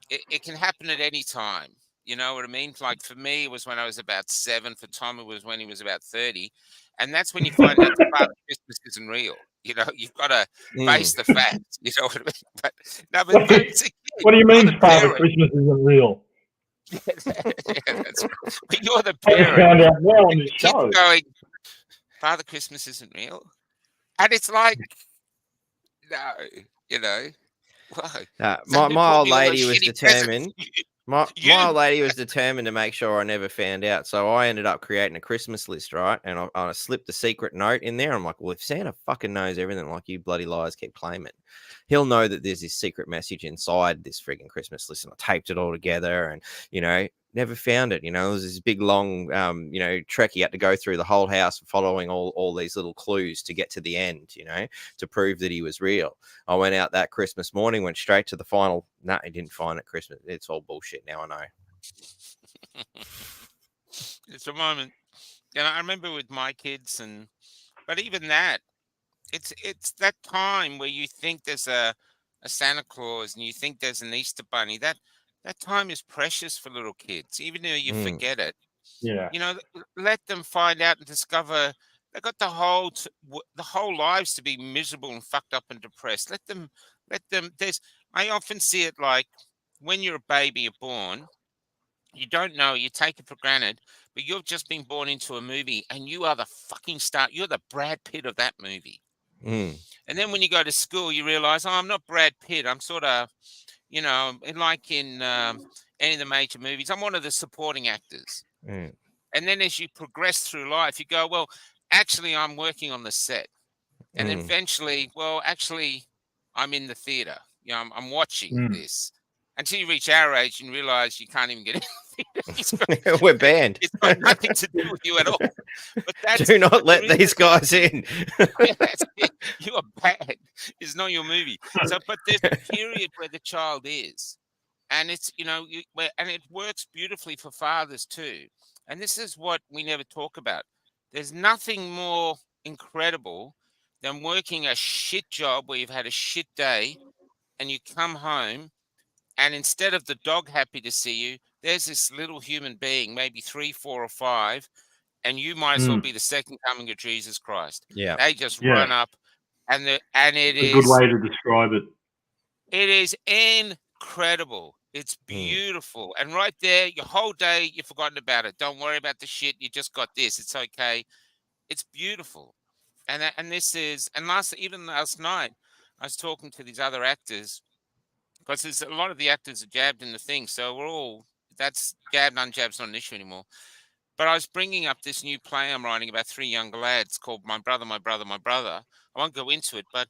It can happen at any time. You know what I mean? Like for me, it was when I was about 7. For Tom, it was when he was about 30. And that's when you find out that Father Christmas isn't real. You know, you've got to face the facts. You know what I mean? But what do you mean Father Christmas isn't real? That's right. But you're the parent. I found out well on the show. Going, Father Christmas isn't real. And it's like, no, you know. My old lady was determined. My old lady was determined to make sure I never found out. So I ended up creating a Christmas list, right? And I slipped a secret note in there. I'm like, well, if Santa fucking knows everything like you bloody liars keep claiming. he'll know that there's this secret message inside this frigging Christmas list, and I taped it all together, and never found it. It was this big long trek. He had to go through the whole house following all these little clues to get to the end, to prove that he was real. I went out that Christmas morning, went straight to the final. No, he didn't find it. Christmas, it's all bullshit now, I know. It's a moment. I remember with my kids, but even that, it's that time where you think there's a Santa Claus and you think there's an Easter bunny. That time is precious for little kids, even though you forget it. Yeah. Let them find out and discover they got the whole lives to be miserable and fucked up and depressed. Let them. I often see it like when you're a baby, you're born. You don't know, you take it for granted, but you've just been born into a movie and you are the fucking star. You're the Brad Pitt of that movie. And then when you go to school, you realize, I'm not Brad Pitt. I'm sort of, like in any of the major movies, I'm one of the supporting actors. And then as you progress through life, you go, well, actually, I'm working on the set. And then eventually, well, actually, I'm in the theater. I'm watching this. Until you reach our age and realize you can't even get in. We're banned. It's got nothing to do with you at all. But do not let these guys in. You are bad. It's not your movie. But there's a period where the child is, and it's and it works beautifully for fathers too. And this is what we never talk about. There's nothing more incredible than working a shit job where you've had a shit day, and you come home. And instead of the dog happy to see you, there's this little human being, maybe 3, 4, or 5, and you might as well be the second coming of Jesus Christ. Yeah, they just run up, and it is a good way to describe it. It is incredible. It's beautiful, and right there, your whole day you've forgotten about it. Don't worry about the shit. You just got this. It's okay. It's beautiful, and even last night, I was talking to these other actors. Because there's a lot of the actors are jabbed in the thing, so that's jabbed, unjabbed's not an issue anymore. But I was bringing up this new play I'm writing about 3 younger lads called My Brother, My Brother, My Brother. I won't go into it, but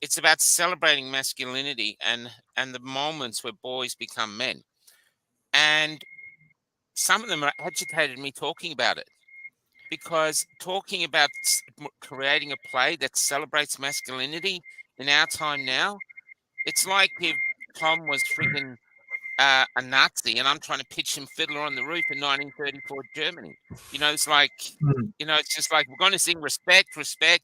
it's about celebrating masculinity and the moments where boys become men. And some of them are agitated me talking about it, because talking about creating a play that celebrates masculinity in our time now, it's like if Tom was freaking a Nazi and I'm trying to pitch him Fiddler on the Roof in 1934 Germany. It's like, it's just like, we're going to sing respect,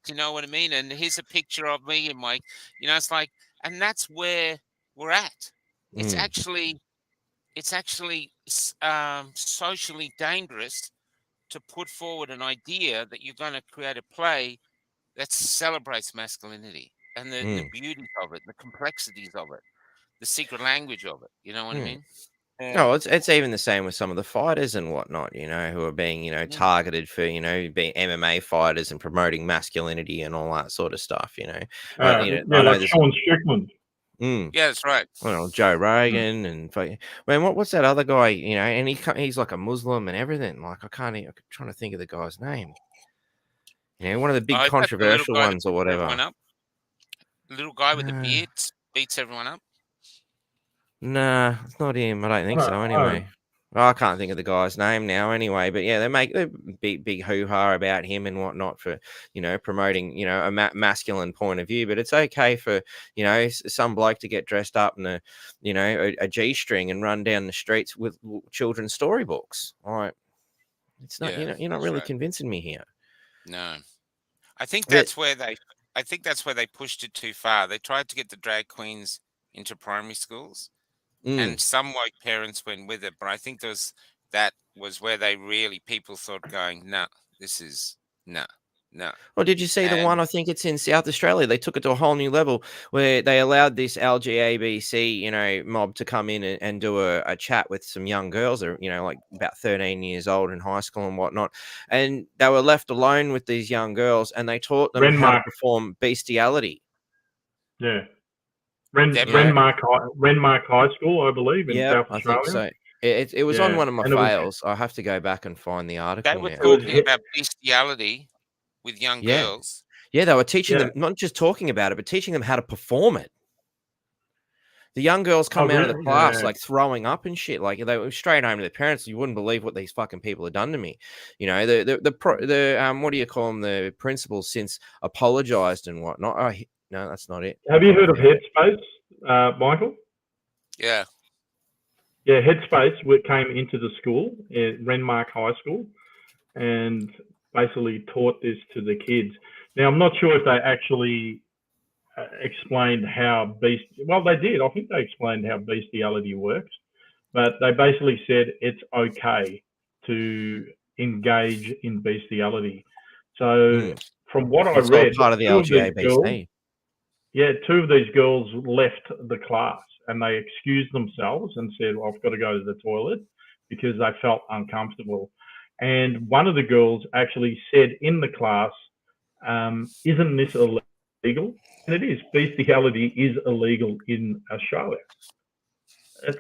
you know what I mean? And here's a picture of me and my, it's like, and that's where we're at. It's actually socially dangerous to put forward an idea that you're going to create a play that celebrates masculinity and the beauties of it, the complexities of it, the secret language of it. You know what I mean? No, it's even the same with some of the fighters and whatnot, who are being, targeted for, being MMA fighters and promoting masculinity and all that sort of stuff, like Sean Strickland. Yeah, that's right. Well, Joe Rogan and what's that other guy, and he's like a Muslim and everything. Like I'm trying to think of the guy's name. One of the big controversial ones or whatever. The little guy with the beard beats everyone up. Nah, it's not him. I don't think so. Anyway, I can't think of the guy's name now. Anyway, but yeah, they make a big hoo-ha about him and whatnot for promoting a masculine point of view. But it's okay for some bloke to get dressed up in a G-string and run down the streets with children's storybooks. All right, it's not you're not really convincing me here. No, I think that's where they pushed it too far. They tried to get the drag queens into primary schools. And some white parents went with it, but I think that was where people thought going, no, this is no. Well, did you see the one? I think it's in South Australia. They took it to a whole new level where they allowed this LGBT, mob to come in and do a chat with some young girls, or like about 13 years old in high school and whatnot. And they were left alone with these young girls, and they taught them how to perform bestiality. Yeah. Renmark High School, I believe, in South Australia. I think so. It was on one of my fails. I have to go back and find the article. They were talking about bestiality with young girls. Yeah, they were teaching them, not just talking about it, but teaching them how to perform it. The young girls come out of the really? class Yeah. like throwing up and shit. Like they were straight home to their parents. You wouldn't believe what these fucking people have done to me. You know, the what do you call them? The principal since apologized and whatnot. Oh, no, that's not it. Have you heard of Headspace, Michael? Yeah. Yeah, Headspace came into the school at Renmark High School and basically taught this to the kids. Now, I'm not sure if they actually explained how well, they did. I think they explained how bestiality works, but they basically said it's okay to engage in bestiality. So from what I It's all read, part of the LGBT. two of these girls left the class and they excused themselves and said, well, I've got to go to the toilet because they felt uncomfortable. And one of the girls actually said in the class, isn't this illegal? And it is. Bestiality is illegal in Australia. It's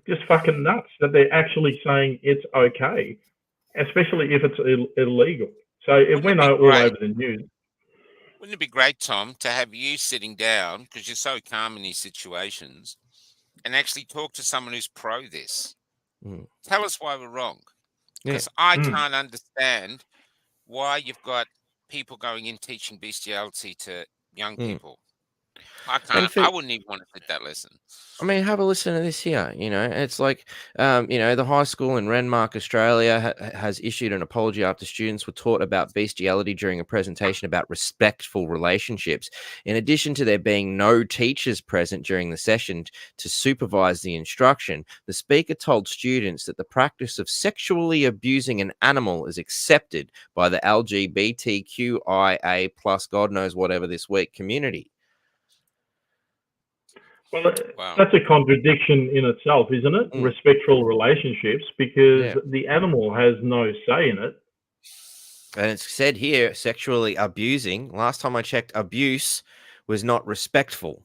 just fucking nuts that they're actually saying it's okay, especially if it's illegal. So it went all over the news. Wouldn't it be great, Tom, to have you sitting down, because you're so calm in these situations, and actually talk to someone who's pro this? Tell us why we're wrong. Because I can't understand why you've got people going in teaching bestiality to young people. I can't. I wouldn't even want to take that lesson. I mean, have a listen to this here. You know, it's like, you know, the high school in Renmark, Australia, has issued an apology after students were taught about bestiality during a presentation about respectful relationships. In addition to there being no teachers present during the session to supervise the instruction, the speaker told students that the practice of sexually abusing an animal is accepted by the LGBTQIA plus God knows whatever this week community. Well, that's a contradiction in itself, isn't it? Respectful relationships, because the animal has no say in it. And it's said here, sexually abusing. Last time I checked, abuse was not respectful.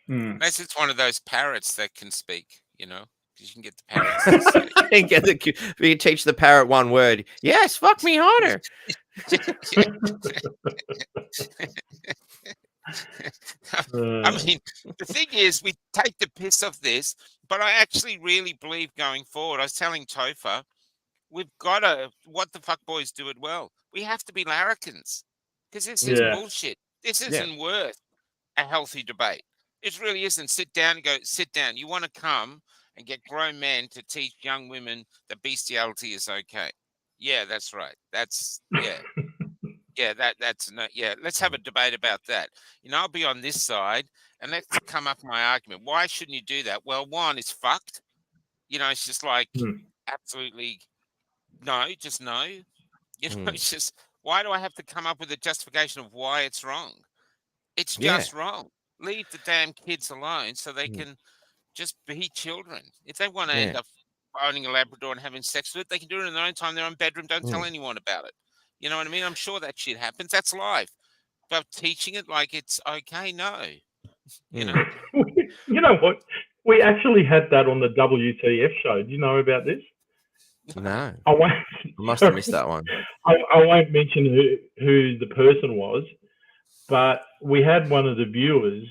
Unless it's one of those parrots that can speak, you know, because you can get the parrots to say. You teach the parrot one word. Yes, fuck me harder. I mean, the thing is, we take the piss off this, but I actually really believe going forward, I was telling Topher, we've got to, what the fuck boys do it well. We have to be larrikins because this is bullshit. This isn't worth a healthy debate. It really isn't. Sit down and go, sit down. You want to come and get grown men to teach young women that bestiality is okay. Yeah, that's right. That's, let's have a debate about that. You know, I'll be on this side and let's come up with my argument. Why shouldn't you do that? Well, one, it's fucked. You know, it's just like absolutely no, just no. You know, it's just, why do I have to come up with a justification of why it's wrong? It's just wrong. Leave the damn kids alone so they can just be children. If they want to end up owning a Labrador and having sex with it, they can do it in their own time, their own bedroom. Don't tell anyone about it. You know what I mean? I'm sure that shit happens. That's life. But teaching it like it's okay, no. You know? You know what? We actually had that on the WTF show. Do you know about this? No. I must have missed that one. I won't mention who the person was, but we had one of the viewers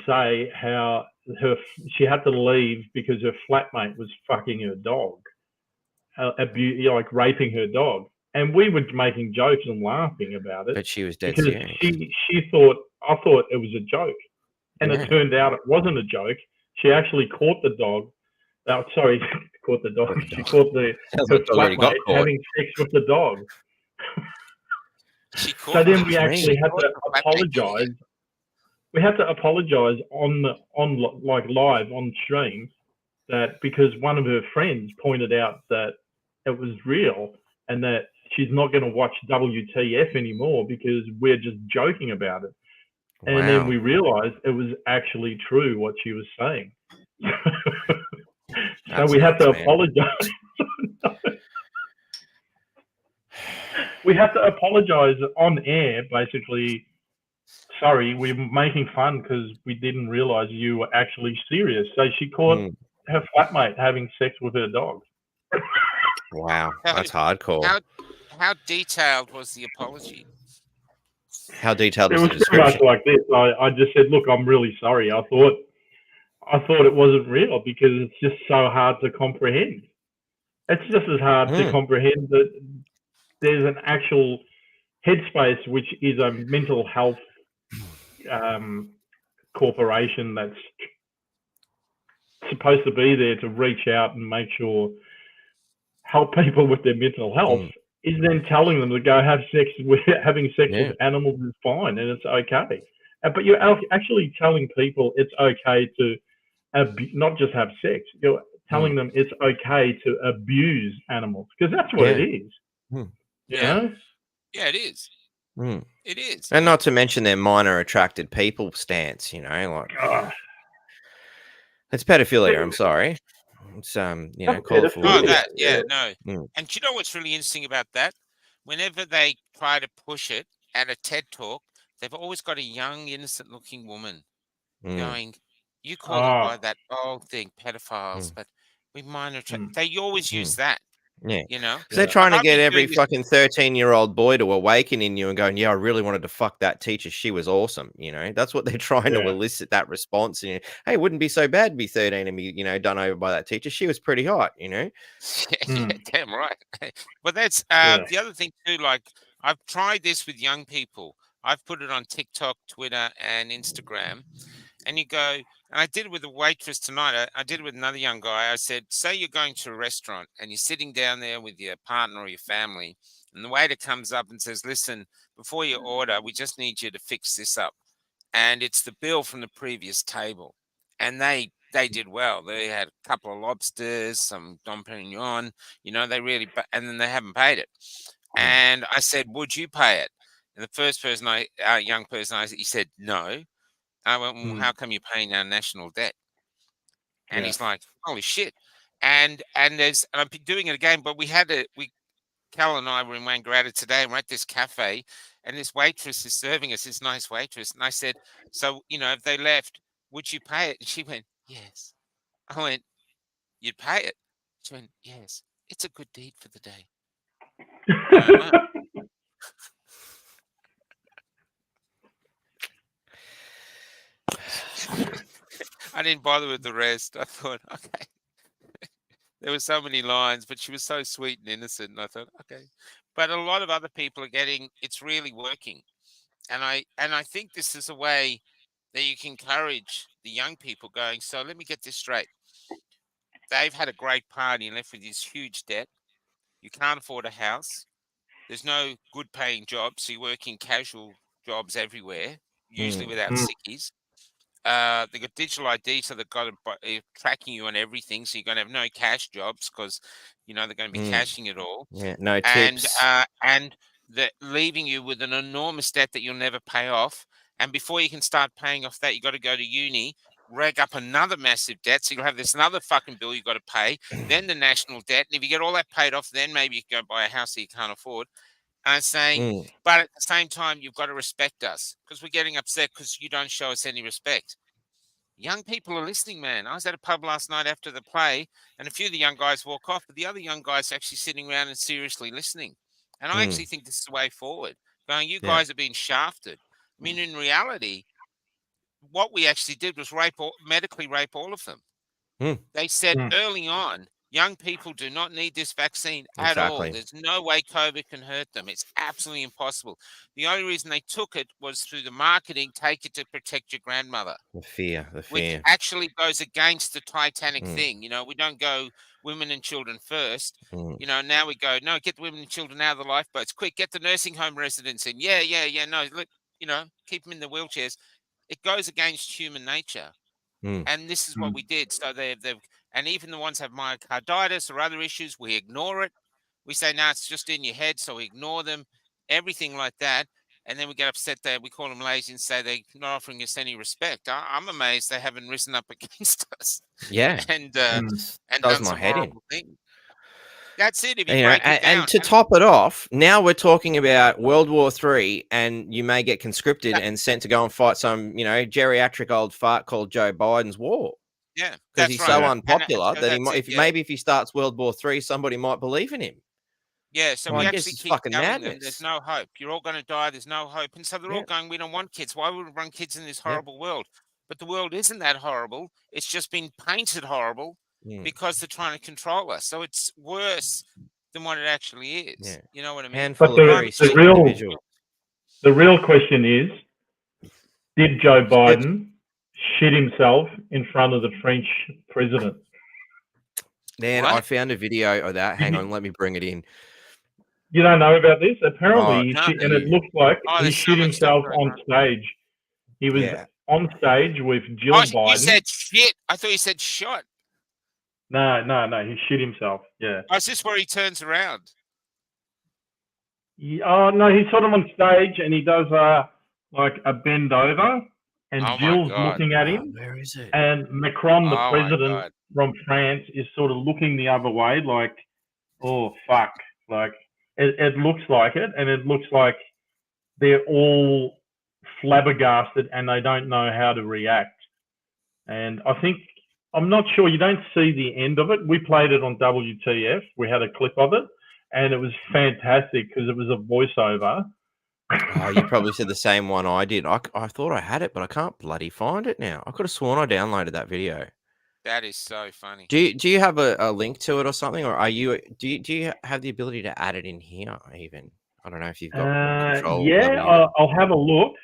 say how she had to leave because her flatmate was fucking her dog, like raping her dog. And we were making jokes and laughing about it. But she was dead because serious. She thought, I thought it was a joke. And it turned out it wasn't a joke. She actually caught the dog. Caught the dog. She caught her flatmate having sex with the dog. So then we actually had to apologise. We had to apologise on live on stream, that because one of her friends pointed out that it was real and that she's not going to watch WTF anymore because we're just joking about it. And then we realised it was actually true what she was saying. So we had to apologise. We had to apologise on air, basically. Sorry, we're making fun because we didn't realise you were actually serious. So she caught her flatmate having sex with her dog. Wow, that's hardcore. How detailed was the apology? How detailed was the description? It was pretty much like this. I just said, look, I'm really sorry. I thought I thought it wasn't real because it's just so hard to comprehend. It's just as hard to comprehend that there's an actual headspace, which is a mental health corporation that's supposed to be there to reach out and make sure help people with their mental health, is then telling them to go have sex with having sex with animals is fine and it's okay. But you're actually telling people it's okay to not just have sex. You're telling them it's okay to abuse animals because that's what it is. You know? Yeah, it is. It is. And not to mention their minor attracted people stance, you know, like it's pedophilia, I'm sorry. It's you know, call it for no. And do you know what's really interesting about that? Whenever they try to push it at a TED talk, they've always got a young, innocent-looking woman going, "You call them by that old thing, pedophiles, but we minor attract." They always use that. Yeah, you know, because they're trying to get every fucking 13-year-old boy to awaken in you and going, "Yeah, I really wanted to fuck that teacher. She was awesome." You know, that's what they're trying to elicit that response. And hey, it wouldn't be so bad to be 13 and be, you know, done over by that teacher. She was pretty hot. You know. Yeah, damn right. But that's the other thing too. Like I've tried this with young people. I've put it on TikTok, Twitter, and Instagram. And you go, and I did it with a waitress tonight. I did it with another young guy. I said, say you're going to a restaurant and you're sitting down there with your partner or your family, and the waiter comes up and says, listen, before you order, we just need you to fix this up. And it's the bill from the previous table. And they did well. They had a couple of lobsters, some Dom Perignon, you know, they really, and then they haven't paid it. And I said, would you pay it? And the first person, young person, he said, no. I went, well, how come you're paying our national debt? And he's like, holy shit. And I'm doing it again, but Cal and I were in Wangaratta today and we're at this cafe and this waitress is serving us, this nice waitress. And I said, so, you know, if they left, would you pay it? And she went, yes. I went, you'd pay it? She went, yes. It's a good deed for the day. I didn't bother with the rest. I thought, okay. There were so many lines, but she was so sweet and innocent. And I thought, okay. But a lot of other people are getting, it's really working. And I think this is a way that you can encourage the young people going, so let me get this straight. They've had a great party and left with this huge debt. You can't afford a house. There's no good paying jobs. So you're working casual jobs everywhere, usually without sickies. They've got digital ID, so they've got tracking you on everything. So you're going to have no cash jobs because, you know, they're going to be cashing it all. Yeah, no tips. And they're leaving you with an enormous debt that you'll never pay off. And before you can start paying off that, you got to go to uni, rag up another massive debt. So you'll have this another fucking bill you got to pay, then the national debt. And if you get all that paid off, then maybe you can go buy a house that you can't afford. And I'm saying, but at the same time, you've got to respect us because we're getting upset because you don't show us any respect. Young people are listening, man. I was at a pub last night after the play, and a few of the young guys walk off, but the other young guys are actually sitting around and seriously listening. And I actually think this is the way forward. Going, you guys are being shafted. I mean, in reality, what we actually did was medically rape all of them. They said early on, young people do not need this vaccine at all. There's no way COVID can hurt them. It's absolutely impossible. The only reason they took it was through the marketing, take it to protect your grandmother. The fear. Which actually goes against the Titanic thing. You know, we don't go women and children first. You know, now we go, no, get the women and children out of the lifeboats. Quick, get the nursing home residents in. Yeah. No, look, you know, keep them in the wheelchairs. It goes against human nature. And this is what we did. So they've and even the ones have myocarditis or other issues, we ignore it. We say, no, it's just in your head. So we ignore them, everything like that. And then we get upset that we call them lazy and say they're not offering us any respect. I'm amazed they haven't risen up against us. Yeah. And does done my some head in. horrible things. That's it. If you know, break it down. And to top it off, now we're talking about World War III, and you may get conscripted and sent to go and fight some, you know, geriatric old fart called Joe Biden's war. Yeah, because he's so unpopular that maybe if he starts World War III, somebody might believe in him. Yeah, so we actually keep telling madness. them there's no hope. You're all going to die. There's no hope. And so they're all going, we don't want kids. Why would we run kids in this horrible world? but the world isn't that horrible. It's just been painted horrible because they're trying to control us. So it's worse than what it actually is. Yeah. You know what I mean? Handful of very sick individuals. The real question is, did Joe Biden shit himself in front of the French president? Man, What? I found a video of that. Hang on, let me bring it in. You don't know about this? Apparently, no. and it looks like he there's so shit much stuff himself going on stage. He was on stage with Jill Biden. You said shit. I thought you said shot. No, he shit himself. Yeah. Oh, is this where he turns around? Oh no, he's sort of on stage and he does like a bend over, and Jill's looking at him. Where is it? And Macron, the president from France, is sort of looking the other way, like, oh fuck, like it looks like it, and it looks like they're all flabbergasted and they don't know how to react. And I think, I'm not sure, you don't see the end of it. We played it on WTF. We had a clip of it, and it was fantastic because it was a voiceover. Oh, you probably said the same one I did. I thought I had it, but I can't bloody find it now. I could have sworn I downloaded that video. That is so funny. Do you have a link to it or something, or do you have the ability to add it in here even? I don't know if you've got control. Yeah, I'll have a look.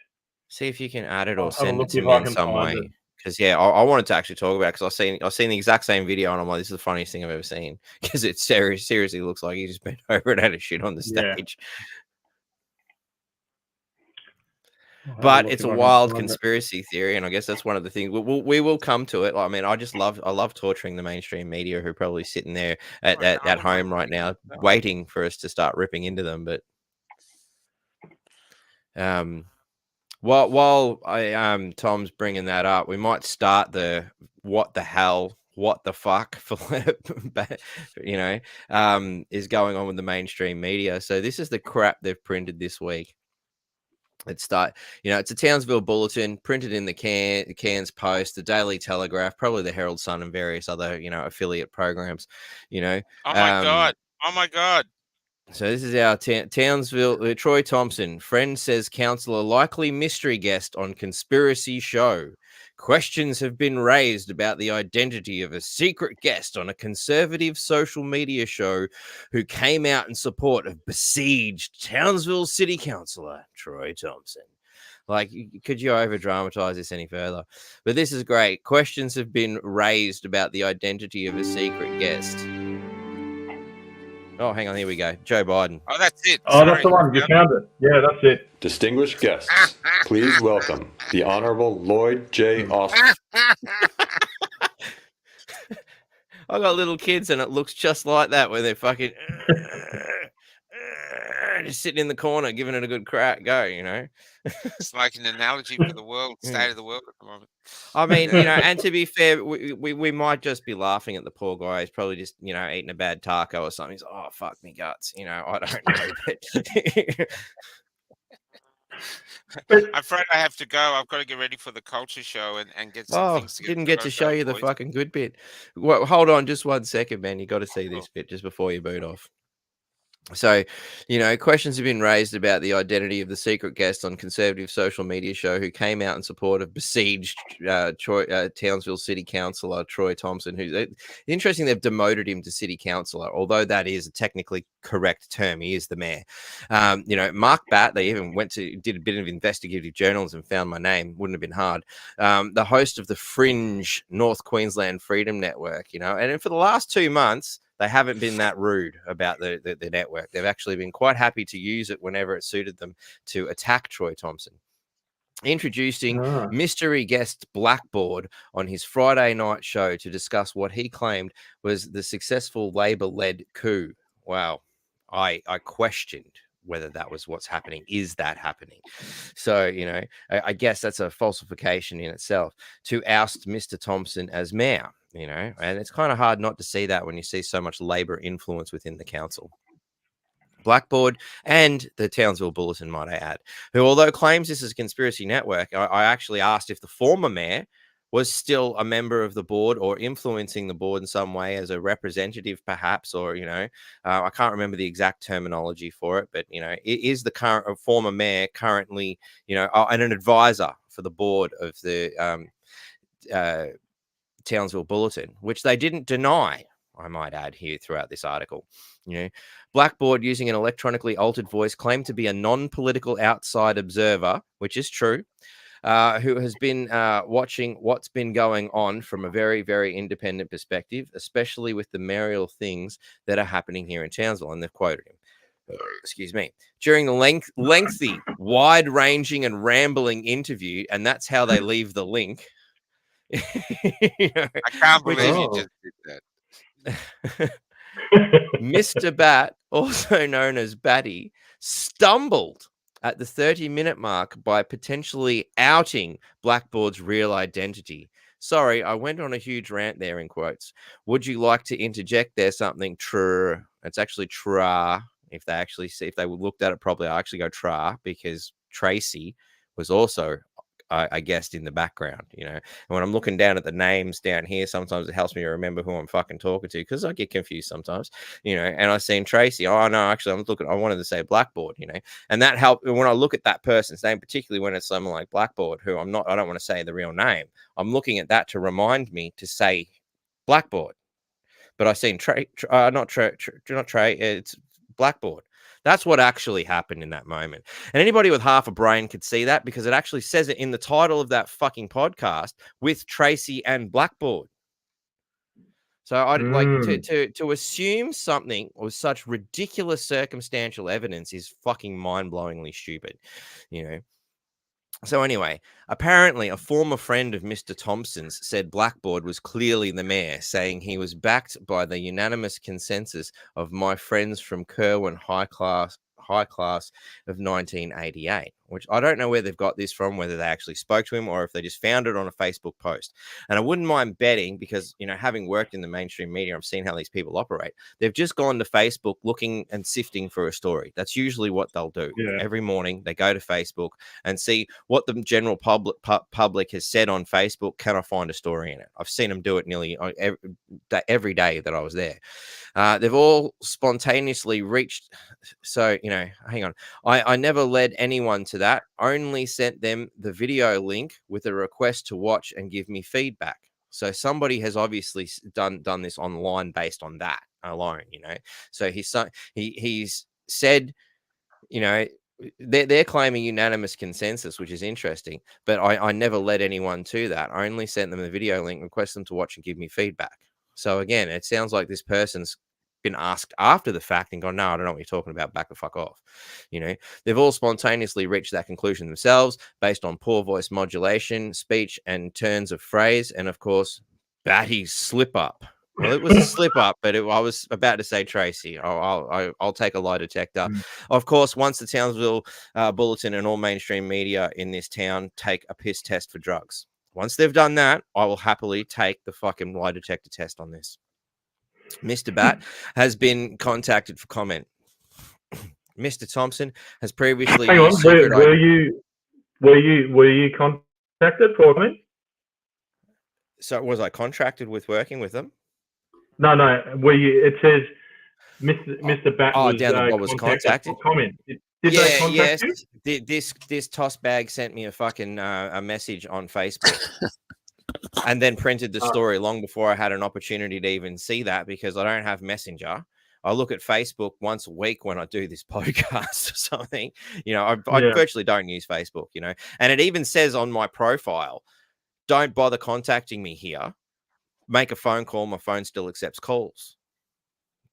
See if you can add it or send it to me in some way. Because I wanted to actually talk about it because I've seen the exact same video and I'm like, this is the funniest thing I've ever seen because it seriously looks like he just bent over and had a shit on the stage. But it's a wild conspiracy theory, and I guess that's one of the things we will come to it. I mean, I love torturing the mainstream media who are probably sitting there at home right now waiting for us to start ripping into them. But while Tom's bringing that up, we might start the what the hell, what the fuck for is going on with the mainstream media. So this is the crap they've printed this week. It's a Townsville Bulletin printed in the Cairns Post, the Daily Telegraph, probably the Herald Sun, and various other affiliate programs. Oh my god. So this is our Townsville. Troy Thompson, friend says councillor likely mystery guest on conspiracy show. Questions have been raised about the identity of a secret guest on a conservative social media show who came out in support of besieged Townsville City Councillor Troy Thompson. Like, could you over dramatize this any further? But this is great. Questions have been raised about the identity of a secret guest. Oh, hang on. Here we go. Joe Biden. Oh, that's it. Oh, that's the one. You found it. Yeah, that's it. Distinguished guests, please welcome the Honorable Lloyd J. Austin. I got little kids, and it looks just like that where they're fucking just sitting in the corner, giving it a good crack go. It's like an analogy for the world, state of the world at the moment. I mean, and to be fair, we might just be laughing at the poor guy. He's probably just, eating a bad taco or something. He's like, oh, fuck me guts. I don't know. I'm afraid I have to go. I've got to get ready for the culture show and get some things together. Didn't get to show you the fucking good bit. Well, hold on just 1 second, man. You got to see this bit just before you boot off. So, questions have been raised about the identity of the secret guest on conservative social media show who came out in support of besieged Townsville City Councillor Troy Thompson. Who's interesting, they've demoted him to City Councillor, although that is a technically correct term. He is the mayor. Mark Batt, they even did a bit of investigative journalism, found my name. Wouldn't have been hard. The host of the Fringe North Queensland Freedom Network, and for the last 2 months, they haven't been that rude about the network. They've actually been quite happy to use it whenever it suited them to attack Troy Thompson. Introducing mystery guest Blackboard on his Friday night show to discuss what he claimed was the successful Labor-led coup. Wow. I questioned whether that was what's happening. Is that happening? So, I guess that's a falsification in itself to oust Mr. Thompson as mayor. And it's kind of hard not to see that when you see so much Labor influence within the council. Blackboard and the Townsville Bulletin, might I add, who, although claims this is a conspiracy network, I actually asked if the former mayor was still a member of the board or influencing the board in some way as a representative, perhaps, or, I can't remember the exact terminology for it, but, is the current former mayor currently, and an advisor for the board of the Townsville Bulletin, which they didn't deny, I might add here throughout this article. Blackboard, using an electronically altered voice, claimed to be a non-political outside observer, which is true, who has been watching what's been going on from a very, very independent perspective, especially with the mayoral things that are happening here in Townsville. And they've quoted him. Excuse me. During the lengthy, wide-ranging and rambling interview, and that's how they leave the link. I can't believe you just did that. Mr. Bat, also known as Batty, stumbled at the 30-minute mark by potentially outing Blackboard's real identity. Sorry, I went on a huge rant there in quotes. Would you like to interject there something true? It's actually tra. If they looked at it properly, I actually go tra, because Tracy was also a guest in the background, and when I'm looking down at the names down here, sometimes it helps me to remember who I'm fucking talking to, because I get confused sometimes, and I seen Tracy. Oh no, actually I wanted to say Blackboard, and that helped when I look at that person's name, particularly when it's someone like Blackboard, who I don't want to say the real name. I'm looking at that to remind me to say Blackboard, but I seen not Trey, it's Blackboard. That's what actually happened in that moment. And anybody with half a brain could see that, because it actually says it in the title of that fucking podcast, with Tracy and Blackboard. So I'd like to assume something with such ridiculous circumstantial evidence is fucking mind-blowingly stupid, So anyway, apparently a former friend of Mr. Thompson's said Blackboard was clearly the mayor, saying he was backed by the unanimous consensus of my friends from Kerwin High Class of 1988, which I don't know where they've got this from, whether they actually spoke to him or if they just found it on a Facebook post. And I wouldn't mind betting, because, having worked in the mainstream media, I've seen how these people operate. They've just gone to Facebook looking and sifting for a story. That's usually what they'll do. Yeah. Every morning they go to Facebook and see what the general public has said on Facebook. Can I find a story in it? I've seen them do it nearly every day that I was there. They've all spontaneously reached. So, hang on. I never led anyone to that. Only sent them the video link with a request to watch and give me feedback. So somebody has obviously done this online based on that alone, So he's said, they're claiming unanimous consensus, which is interesting. But I never led anyone to that. I only sent them the video link, request them to watch and give me feedback. So again, it sounds like this person's been asked after the fact and gone, no, I don't know what you're talking about, back the fuck off. They've all spontaneously reached that conclusion themselves based on poor voice modulation, speech, and turns of phrase, and of course, Batty's slip up. Well, it was a slip up, but I was about to say Tracy. I'll take a lie detector. Of course, once the Townsville Bulletin and all mainstream media in this town take a piss test for drugs. Once they've done that, I will happily take the fucking lie detector test on this. Mr. Bat has been contacted for comment. Mr. Thompson has previously. Hang on, were you contacted for comment? So was I contracted with working with them? No. Were you? It says Mr. Bat was contacted for comment. Did they contact you? This toss bag sent me a fucking a message on Facebook. And then printed the story long before I had an opportunity to even see that, because I don't have Messenger. I look at Facebook once a week when I do this podcast or something. I virtually don't use Facebook, and it even says on my profile, don't bother contacting me here. Make a phone call. My phone still accepts calls.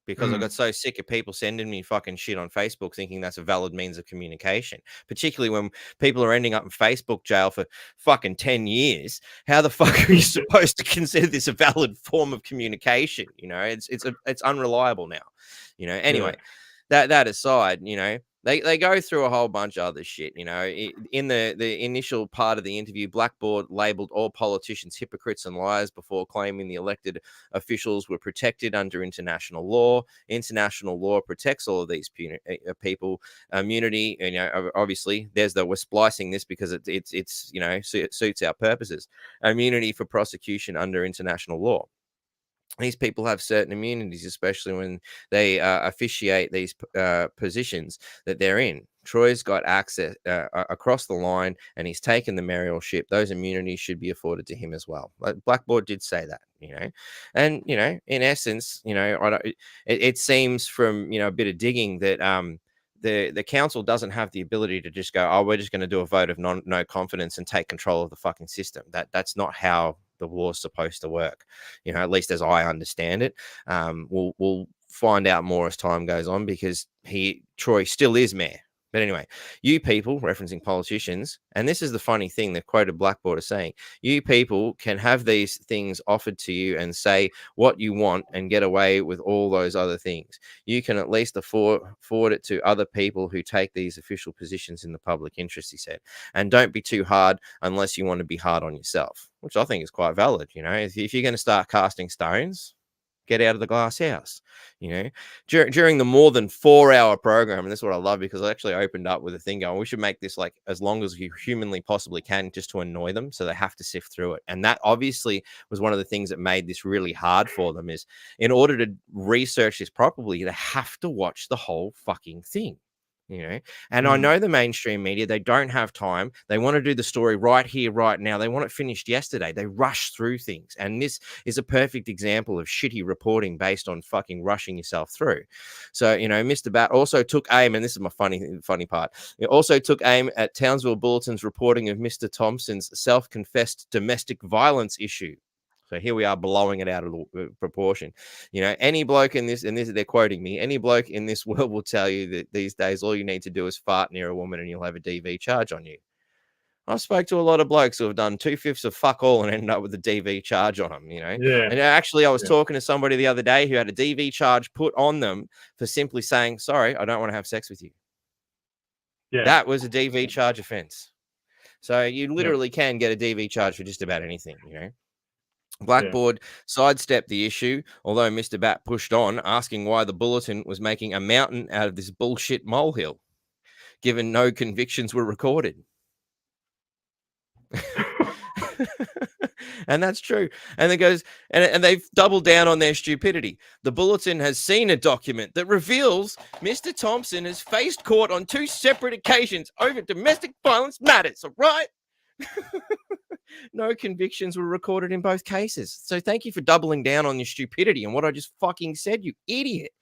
Because I got so sick of people sending me fucking shit on Facebook thinking that's a valid means of communication, particularly when people are ending up in Facebook jail for fucking 10 years. How the fuck are you supposed to consider this a valid form of communication? It's unreliable now, anyway, that aside, They go through a whole bunch of other shit, In the initial part of the interview, Blackboard labeled all politicians hypocrites and liars before claiming the elected officials were protected under international law. International law protects all of these people. Immunity, obviously, we're splicing this because it suits our purposes. Immunity for prosecution under international law. these people have certain immunities, especially when they officiate these positions that they're in. Troy's got access across the line, and he's taken the mayoralship. Those immunities should be afforded to him as well. Like Blackboard did say that, and in essence, it seems from a bit of digging that the council doesn't have the ability to just go, oh, we're just going to do a vote of no confidence and take control of the fucking system. That's not how the war's supposed to work, at least as I understand it. We'll find out more as time goes on, because Troy still is mayor. But anyway, you people, referencing politicians, and this is the funny thing that quoted Blackboard as saying, you people can have these things offered to you and say what you want and get away with all those other things. You can at least afford it to other people who take these official positions in the public interest, he said. And don't be too hard unless you want to be hard on yourself, which I think is quite valid. If you're going to start casting stones, get out of the glass house. During the more than 4-hour program, and this is what I love, because I actually opened up with a thing going, we should make this like as long as you humanly possibly can, just to annoy them, so they have to sift through it. And that obviously was one of the things that made this really hard for them, is in order to research this properly, they have to watch the whole fucking thing. And I know the mainstream media, they don't have time. They want to do the story right here, right now. They want it finished yesterday. They rush through things. And this is a perfect example of shitty reporting based on fucking rushing yourself through. So, Mr. Bat also took aim, and this is my funny part. It also took aim at Townsville Bulletin's reporting of Mr. Thompson's self-confessed domestic violence issue. So here we are blowing it out of proportion. Any bloke in this, and this they're quoting me, any bloke in this world will tell you that these days all you need to do is fart near a woman and you'll have a DV charge on you. I spoke to a lot of blokes who have done 2/5 of fuck all and ended up with a DV charge on them, Yeah. And actually, I was talking to somebody the other day who had a DV charge put on them for simply saying, sorry, I don't want to have sex with you. Yeah. That was a DV charge offense. So you literally can get a DV charge for just about anything, Blackboard sidestepped the issue, although Mr. Bat pushed on, asking why the Bulletin was making a mountain out of this bullshit molehill, given no convictions were recorded. And that's true. And it goes, and they've doubled down on their stupidity. The Bulletin has seen a document that reveals Mr. Thompson has faced court on 2 separate occasions over domestic violence matters, all right? No convictions were recorded in both cases. So thank you for doubling down on your stupidity and what I just fucking said, you idiot.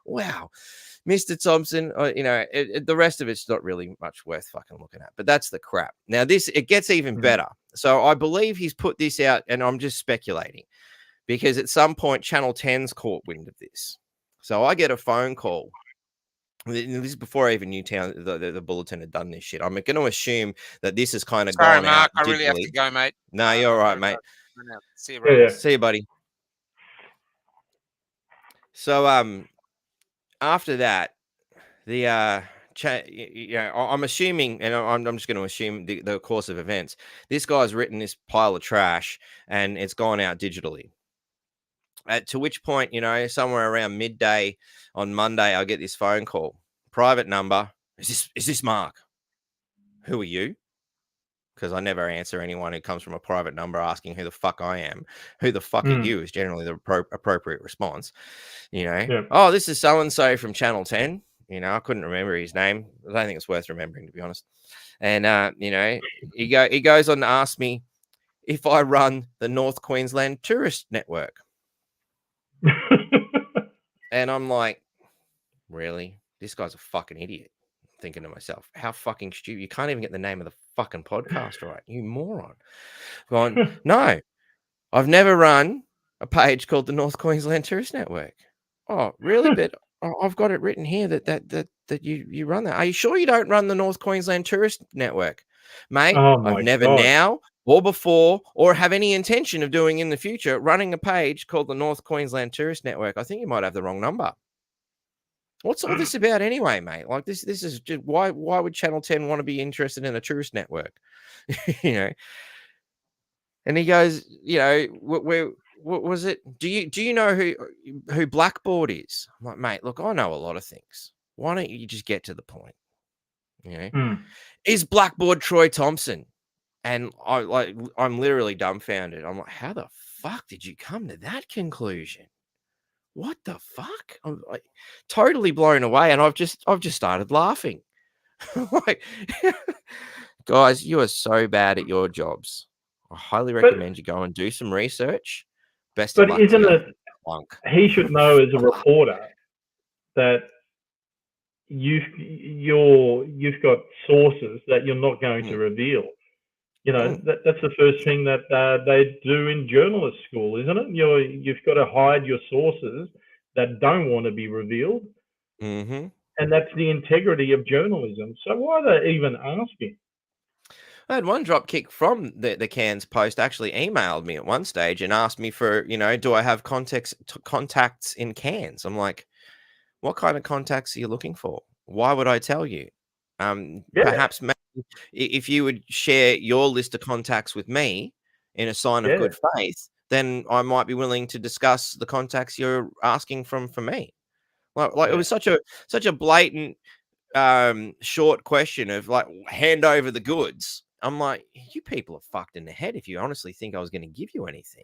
Wow. Mr. Thompson, the rest of it's not really much worth fucking looking at, but that's the crap. Now it gets even better. So I believe he's put this out, and I'm just speculating, because at some point Channel 10's caught wind of this. So I get a phone call. This is before I even knew the Bulletin had done this shit. I'm going to assume that this has kind of gone Mark, out. I really have to go, mate. No, you're all right, mate. See you, bro. See you, buddy. So after that, the I'm assuming, and I'm just going to assume the course of events. This guy's written this pile of trash, and it's gone out digitally. To which point, somewhere around midday on Monday, I get this phone call. Private number. Is this Mark? Who are you? Because I never answer anyone who comes from a private number asking who the fuck I am. Who the fuck are you is generally the appropriate response. Oh, this is so-and-so from Channel 10. I couldn't remember his name. I don't think it's worth remembering, to be honest. And, he goes on to ask me if I run the North Queensland Tourist Network. And I'm like, really? This guy's a fucking idiot. I'm thinking to myself, how fucking stupid. You can't even get the name of the fucking podcast right, you moron. Going, no, I've never run a page called the North Queensland Tourist Network. Oh, really? But I've got it written here that you run that. Are you sure you don't run the North Queensland Tourist Network? Mate, I've never now or before or have any intention of doing in the future running a page called the North Queensland Tourist Network. I think you might have the wrong number. What's all this about anyway, mate? Like this is just why would Channel 10 want to be interested in a tourist network? And he goes, what was it? Do you know who Blackboard is? I'm like, mate, look, I know a lot of things. Why don't you just get to the point? Is Blackboard Troy Thompson? And I'm literally dumbfounded. I'm like, how the fuck did you come to that conclusion? What the fuck? I'm like totally blown away, and I've just started laughing. Like, guys, you are so bad at your jobs. I highly recommend you go and do some research. Best of luck. But isn't to it? He should know as a reporter that you've got sources that you're not going to reveal. You know, that's the first thing that they do in journalist school, isn't it? You've got to hide your sources that don't want to be revealed. Mm-hmm. And that's the integrity of journalism. So why are they even asking? I had one dropkick from the Cairns Post actually emailed me at one stage and asked me for, do I have contacts in Cairns? I'm like, what kind of contacts are you looking for? Why would I tell you? Perhaps maybe if you would share your list of contacts with me in a sign of good faith, then I might be willing to discuss the contacts you're asking from me. It was such a blatant short question of like, hand over the goods. I'm like, you people are fucked in the head if you honestly think I was going to give you anything,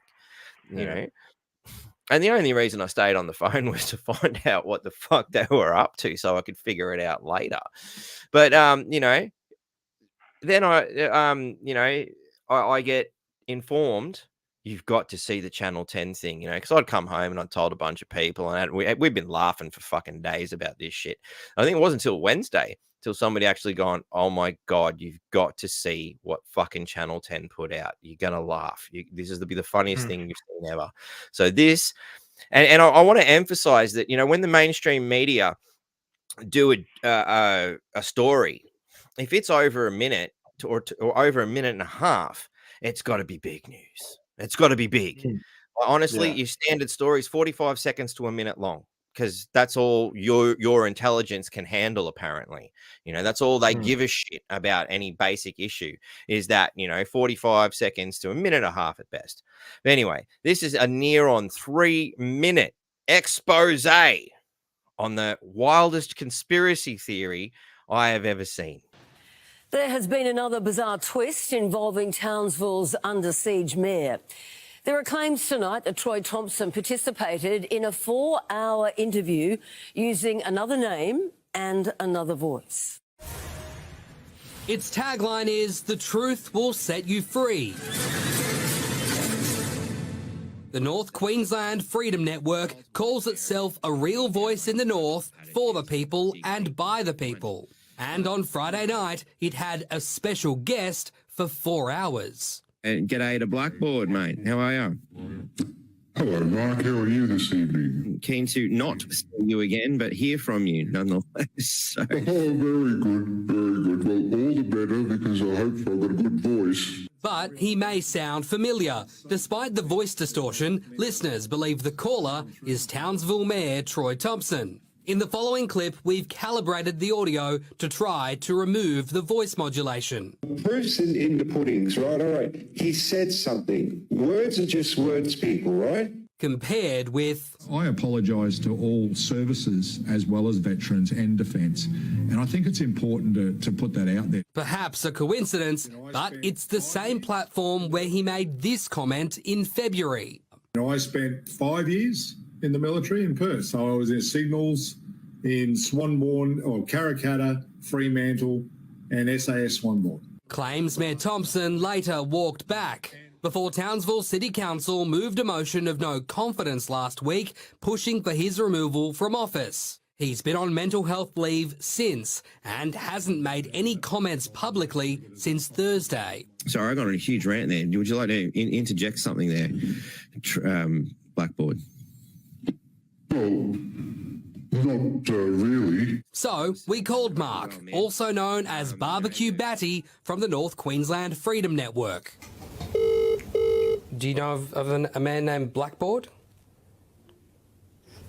you know. And the only reason I stayed on the phone was to find out what the fuck they were up to so I could figure it out later. But then I get informed, you've got to see the Channel 10 thing, because I'd come home and I'd told a bunch of people, and we've been laughing for fucking days about this shit. I think it wasn't until Wednesday till somebody actually gone, oh my God, you've got to see what fucking Channel 10 put out. You're going to laugh. This is be the funniest thing you've seen ever. So this, and I want to emphasize that, when the mainstream media do a story, if it's over a minute or over a minute and a half, it's got to be big news. It's got to be big. Honestly, your standard story is 45 seconds to a minute long, because that's all your intelligence can handle, apparently. That's all they give a shit about any basic issue, is that, 45 seconds to a minute and a half at best. But anyway, this is a near on 3-minute expose on the wildest conspiracy theory I have ever seen. There has been another bizarre twist involving Townsville's under siege mayor. There are claims tonight that Troy Thompson participated in a 4-hour interview using another name and another voice. Its tagline is, "The truth will set you free." The North Queensland Freedom Network calls itself a real voice in the North, for the people and by the people. And on Friday night, it had a special guest for 4 hours. And g'day to Blackboard, mate. How are you? Hello, Mark. How are you this evening? Keen to not see you again, but hear from you nonetheless. So. Oh, very good, very good. Well, all the better, because I hope I've got a good voice. But he may sound familiar. Despite the voice distortion, listeners believe the caller is Townsville Mayor Troy Thompson. In the following clip, we've calibrated the audio to try to remove the voice modulation. Proof's in the puddings, right? All right. He said something. Words are just words, people, right? Compared with... I apologise to all services as well as veterans and defence, and I think it's important to put that out there. Perhaps a coincidence, but it's the same platform where he made this comment in February. I spent 5 years in the military in Perth. So I was in Signals, in Swanbourne, or Karrakatta, Fremantle, and SAS Swanbourne. Claims Mayor Thompson later walked back before Townsville City Council moved a motion of no confidence last week, pushing for his removal from office. He's been on mental health leave since and hasn't made any comments publicly since Thursday. Sorry, I got on a huge rant there. Would you like to interject something there, Blackboard? Well, not really. So we called Mark, also known as Barbecue Batty, from the North Queensland Freedom Network. Do you know of a man named Blackboard?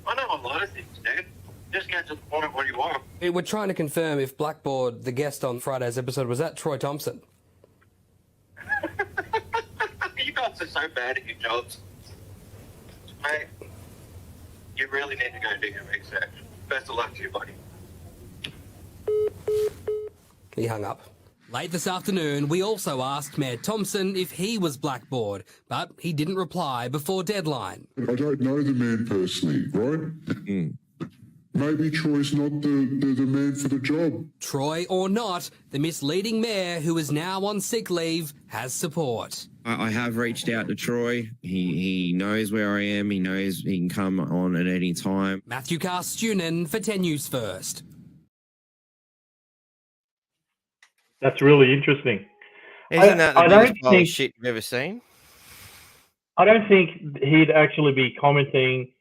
I know a lot of things, dude. Just get to the point of what you want. We're trying to confirm if Blackboard, the guest on Friday's episode, was that Troy Thompson? You guys are so bad at your jobs. Mate, you really need to go do your research. Best of luck to you, buddy. He hung up. Late this afternoon, we also asked Mayor Thompson if he was Blackboard, but he didn't reply before deadline. I don't know the man personally, right? Maybe Troy's not the man for the job. Troy or not, the misleading mayor, who is now on sick leave, has support. I have reached out to Troy. He knows where I am. He knows he can come on at any time. Matthew Carr-Stunin for 10 News First. That's really interesting. Isn't that the I don't biggest pile of think- shit you've ever seen? I don't think he'd actually be commenting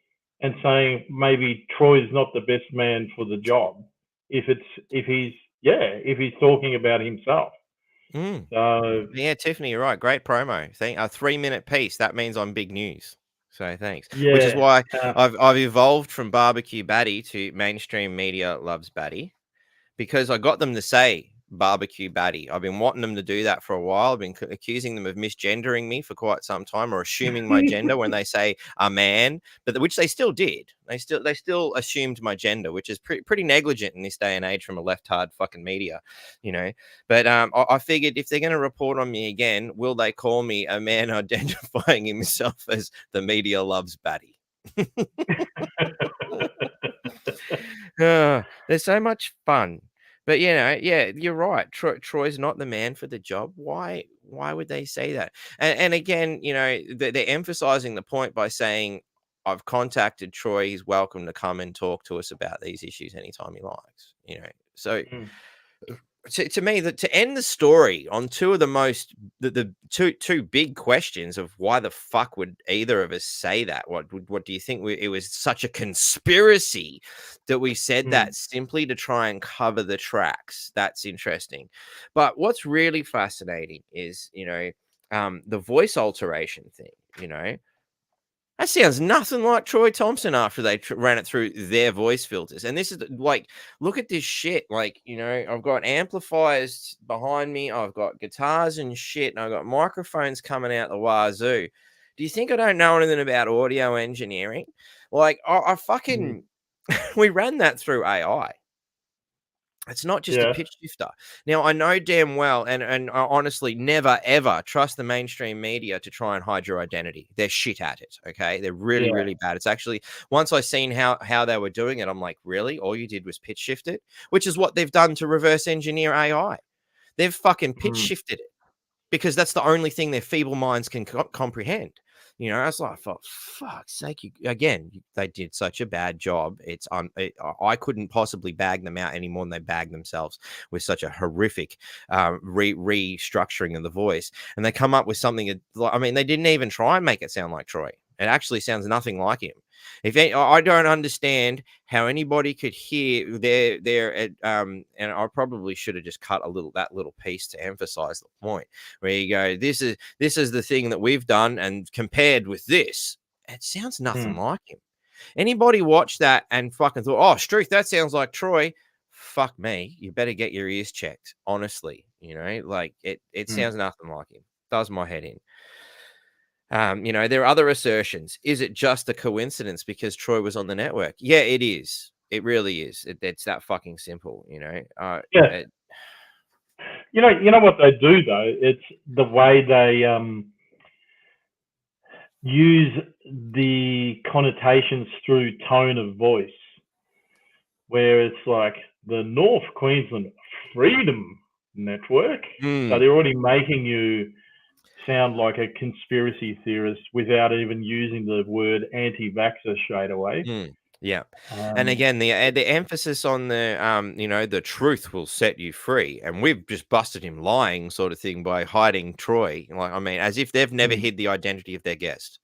and saying maybe Troy's not the best man for the job if he's talking about himself. So Yeah, Tiffany, you're right. Great promo. A 3-minute piece. That means I'm big news. So thanks. Which is Yeah, why I've evolved from barbecue baddie to mainstream media loves baddie, because I got them to say barbecue baddie. I've been wanting them to do that for a while. I've been accusing them of misgendering me for quite some time, or assuming my gender when they say a man, but which they still did. They still assumed my gender, which is pretty negligent in this day and age from a left-hard fucking media, you know. But I figured if they're going to report on me again, will they call me a man identifying himself as the media loves baddie? They're so much fun. But, you know, yeah, you're right. Troy's not the man for the job. Why would they say that? And again, you know, they're emphasizing the point by saying, I've contacted Troy. He's welcome to come and talk to us about these issues anytime he likes, you know. So to me, to end the story on two of the two big questions of why the fuck would either of us say that? What do you think? It was such a conspiracy that we said that simply to try and cover the tracks. That's interesting. But what's really fascinating is, you know, the voice alteration thing, you know. That sounds nothing like Troy Thompson after they ran it through their voice filters. And this is like, look at this shit. Like, you know, I've got amplifiers behind me. I've got guitars and shit. And I've got microphones coming out the wazoo. Do you think I don't know anything about audio engineering? Like, I fucking, we ran that through AI. It's not just a pitch shifter. Now, I know damn well, and I honestly never, ever trust the mainstream media to try and hide your identity. They're shit at it, okay? They're really, really bad. It's actually, once I seen how they were doing it, I'm like, really? All you did was pitch shift it? Which is what they've done to reverse engineer AI. They've fucking pitch shifted it because that's the only thing their feeble minds can comprehend. You know, I was like, for fuck's sake, they did such a bad job. I couldn't possibly bag them out any more than they bagged themselves with such a horrific restructuring of the voice. And they come up with something. I mean, they didn't even try and make it sound like Troy. It actually sounds nothing like him. I don't understand how anybody could hear their and I probably should have just cut that little piece to emphasize the point where you go, this is the thing that we've done, and compared with this, it sounds nothing like him. Anybody watch that and fucking thought, oh, Struth, that sounds like Troy? Fuck me. You better get your ears checked. Honestly, you know, like it sounds nothing like him. Does my head in. You know, there are other assertions. Is it just a coincidence because Troy was on the network? Yeah, it is. It really is. It's that fucking simple, you know. You know what they do though? It's the way they use the connotations through tone of voice, where it's like the North Queensland Freedom Network. So they're already making you sound like a conspiracy theorist without even using the word anti-vaxxer straight away. Yeah. And again, the emphasis on the, you know, the truth will set you free. And we've just busted him lying sort of thing by hiding Troy. Like, I mean, as if they've never hid the identity of their guest.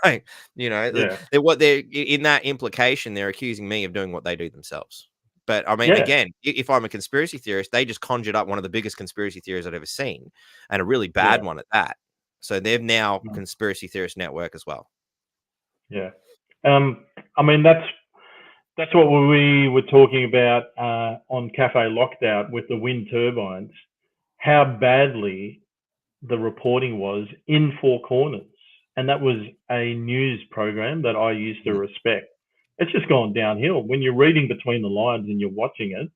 Like, you know, they're in that implication, they're accusing me of doing what they do themselves. But I mean, again, if I'm a conspiracy theorist, they just conjured up one of the biggest conspiracy theories I've ever seen, and a really bad one at that. So they're now conspiracy theorist network as well. Yeah. I mean, that's what we were talking about on Cafe Lockdown with the wind turbines, how badly the reporting was in Four Corners. And that was a news program that I used to respect. It's just gone downhill. When you're reading between the lines and you're watching it,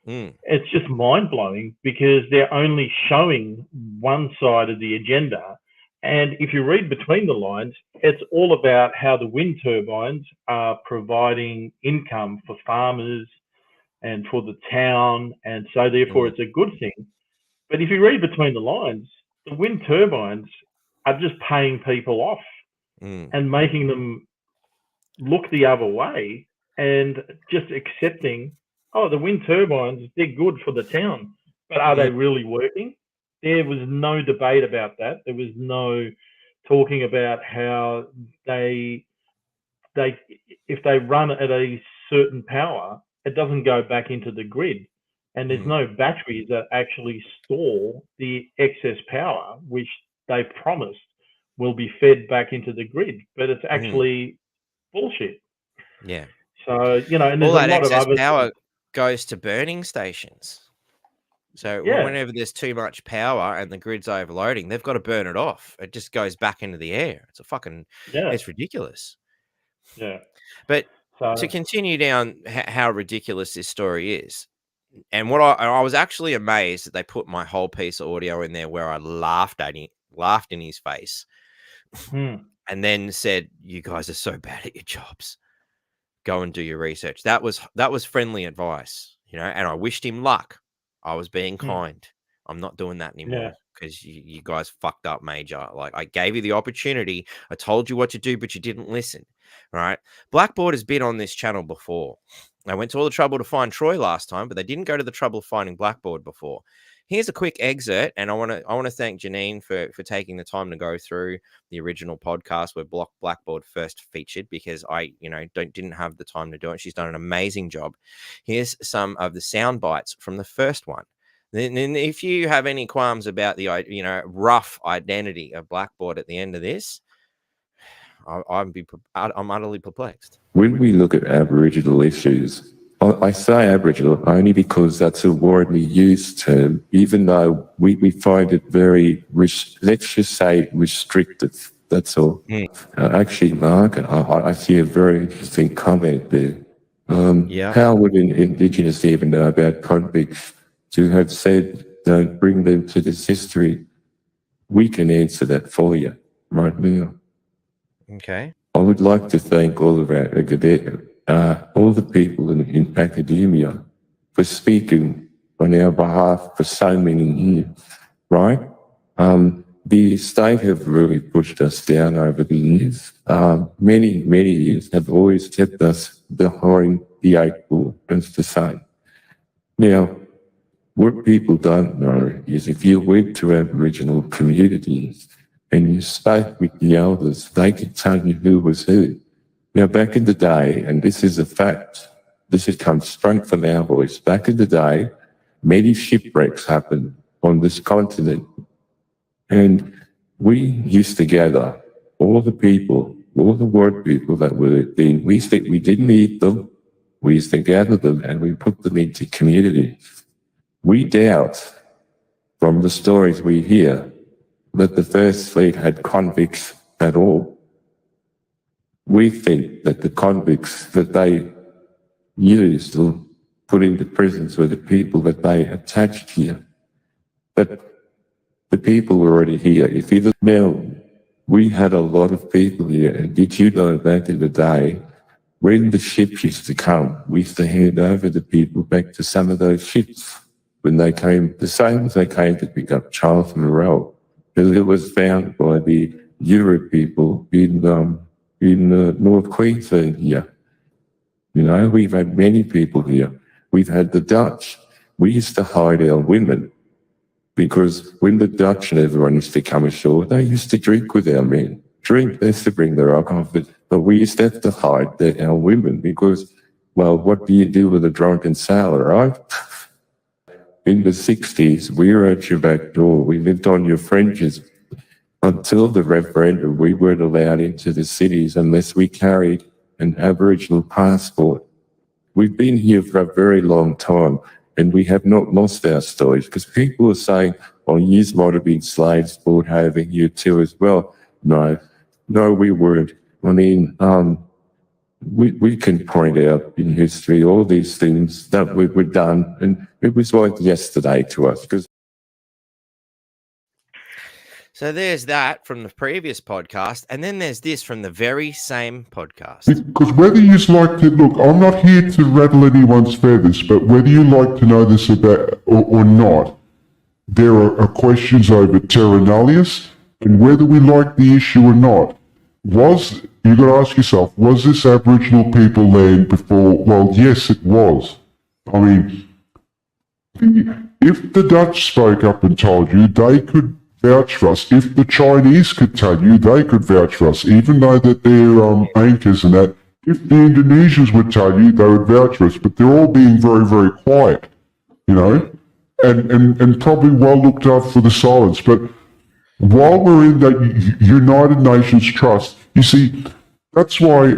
It's just mind-blowing because they're only showing one side of the agenda. And if you read between the lines, it's all about how the wind turbines are providing income for farmers and for the town, and so therefore it's a good thing. But if you read between the lines, the wind turbines are just paying people off and making them look the other way and just accepting, oh, the wind turbines, they're good for the town, but are they really working? There was no debate about that. There was no talking about how they if they run at a certain power, it doesn't go back into the grid. And there's no batteries that actually store the excess power, which they promised will be fed back into the grid. But it's actually bullshit. Yeah. So, you know, and there's all a that lot of excess other power goes to burning stations. So whenever there's too much power and the grid's overloading, they've got to burn it off. It just goes back into the air. It's a fucking, it's ridiculous. Yeah. But so, to continue down how ridiculous this story is, and what I was actually amazed that they put my whole piece of audio in there where I laughed in his face, and then said, "You guys are so bad at your jobs. Go and do your research." That was friendly advice, you know. And I wished him luck. I was being kind. I'm not doing that anymore because you guys fucked up major. Like, I gave you the opportunity. I told you what to do, but you didn't listen. Right? Blackboard has been on this channel before. I went to all the trouble to find Troy last time, but they didn't go to the trouble of finding Blackboard before. Here's a quick excerpt, and I want to thank Janine for taking the time to go through the original podcast where Blackboard first featured, because I didn't have the time to do it. She's done an amazing job. Here's some of the sound bites from the first one. Then if you have any qualms about the rough identity of Blackboard at the end of this, I'm utterly perplexed. When we look at Aboriginal issues, I say Aboriginal only because that's a widely used term, even though we find it very, let's just say, restrictive. That's all. Actually, Mark, I see a very interesting comment there. How would an Indigenous even know about convicts to have said, don't bring them to this history? We can answer that for you right now. Okay. I would like to thank all of all the people in academia for speaking on our behalf for so many years, right? The state have really pushed us down over the years. Many, many years have always kept us behind the 8 ball, as to say. Now, what people don't know is if you went to Aboriginal communities and you spoke with the elders, they could tell you who was who. Now, back in the day, and this is a fact, this has come straight from our voice, back in the day, many shipwrecks happened on this continent. And we used to gather all the people, all the white people that were there. We didn't eat them, we used to gather them and we put them into communities. We doubt, from the stories we hear, that the First Fleet had convicts at all. We think that the convicts that they used or put into prisons were the people that they attached here. But the people were already here. Now, we had a lot of people here, and did you know back in the day, when the ships used to come, we used to hand over the people back to some of those ships when they came, the same as they came to pick up Charles Morrell, because it was found by the Euro people in North Queensland here. You know, we've had many people here. We've had the Dutch. We used to hide our women because when the Dutch and everyone used to come ashore, they used to drink with our men. They used to bring their alcohol, but we used to have to hide our women because, well, what do you do with a drunken sailor, right? In the 60s, we were at your back door. We lived on your fringes. Until the referendum, we weren't allowed into the cities unless we carried an Aboriginal passport. We've been here for a very long time, and we have not lost our stories, because people are saying, oh, you might have been slaves brought over here too as well. No, we weren't. I mean, we can point out in history all these things that were done, and it was like yesterday to us. Because So there's that from the previous podcast, and then there's this from the very same podcast. Because whether you like to look, I'm not here to rattle anyone's feathers, but whether you like to know this about or not, there are questions over terra nullius, and whether we like the issue or not. You got to ask yourself, was this Aboriginal people land before? Well, yes, it was. I mean, if the Dutch spoke up and told you, they could vouch for us. If the Chinese could tell you, they could vouch for us, even though that they're anchors and that. If the Indonesians would tell you, they would vouch for us, but they're all being very, very quiet, you know, and probably well looked after for the silence. But while we're in that United Nations Trust, you see, that's why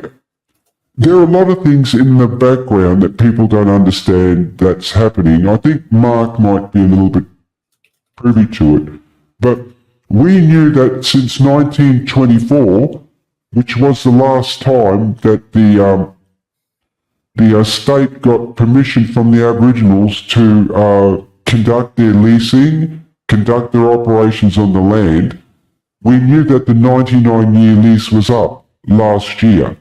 there are a lot of things in the background that people don't understand that's happening. I think Mark might be a little bit privy to it. But we knew that since 1924, which was the last time that the state got permission from the Aboriginals to conduct their leasing, conduct their operations on the land, we knew that the 99-year lease was up last year.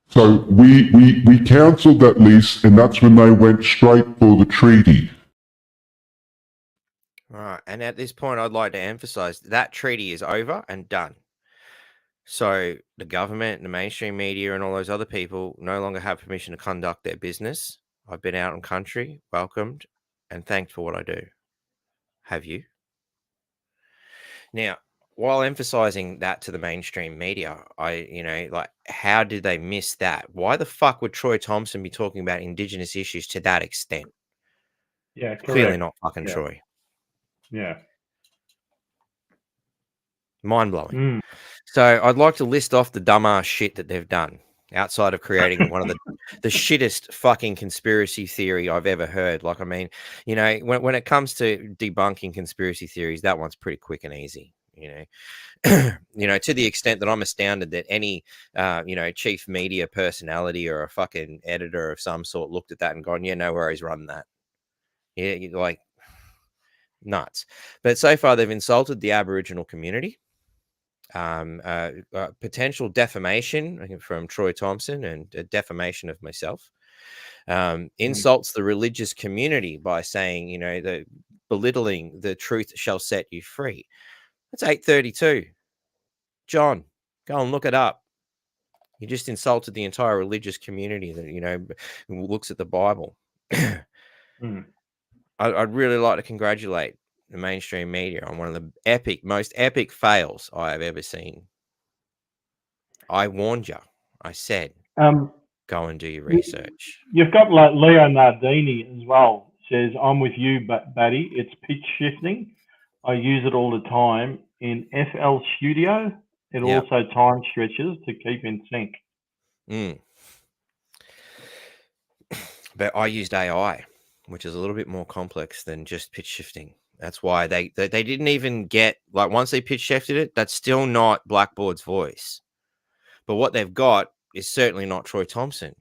So we cancelled that lease, and that's when they went straight for the treaty. Right, and at this point, I'd like to emphasize that treaty is over and done. So the government, the mainstream media, and all those other people no longer have permission to conduct their business. I've been out on country, welcomed, and thanked for what I do. Have you? Now, while emphasizing that to the mainstream media, how did they miss that? Why the fuck would Troy Thompson be talking about Indigenous issues to that extent? Yeah, correct. Clearly not fucking Troy. Yeah. Mind-blowing. So I'd like to list off the dumbass shit that they've done outside of creating one of the shittest fucking conspiracy theory I've ever heard. Like, I mean, when it comes to debunking conspiracy theories, that one's pretty quick and easy, to the extent that I'm astounded that any, chief media personality or a fucking editor of some sort looked at that and gone, yeah, no worries, run that. Yeah, like, nuts. But so far they've insulted the Aboriginal community, potential defamation from Troy Thompson and defamation of myself, insults the religious community by saying, the belittling the truth shall set you free. That's 832. John, go and look it up. You just insulted the entire religious community that, looks at the Bible. I'd really like to congratulate the mainstream media on one of the most epic fails I have ever seen. I warned you. I said, go and do your research. You've got like Leo Nardini as well. Says, I'm with you, Batty. It's pitch shifting. I use it all the time in FL Studio. It also time stretches to keep in sync. But I used AI, which is a little bit more complex than just pitch shifting. That's why they didn't even get, like, once they pitch shifted it, that's still not Blackboard's voice. But what they've got is certainly not Troy Thompson.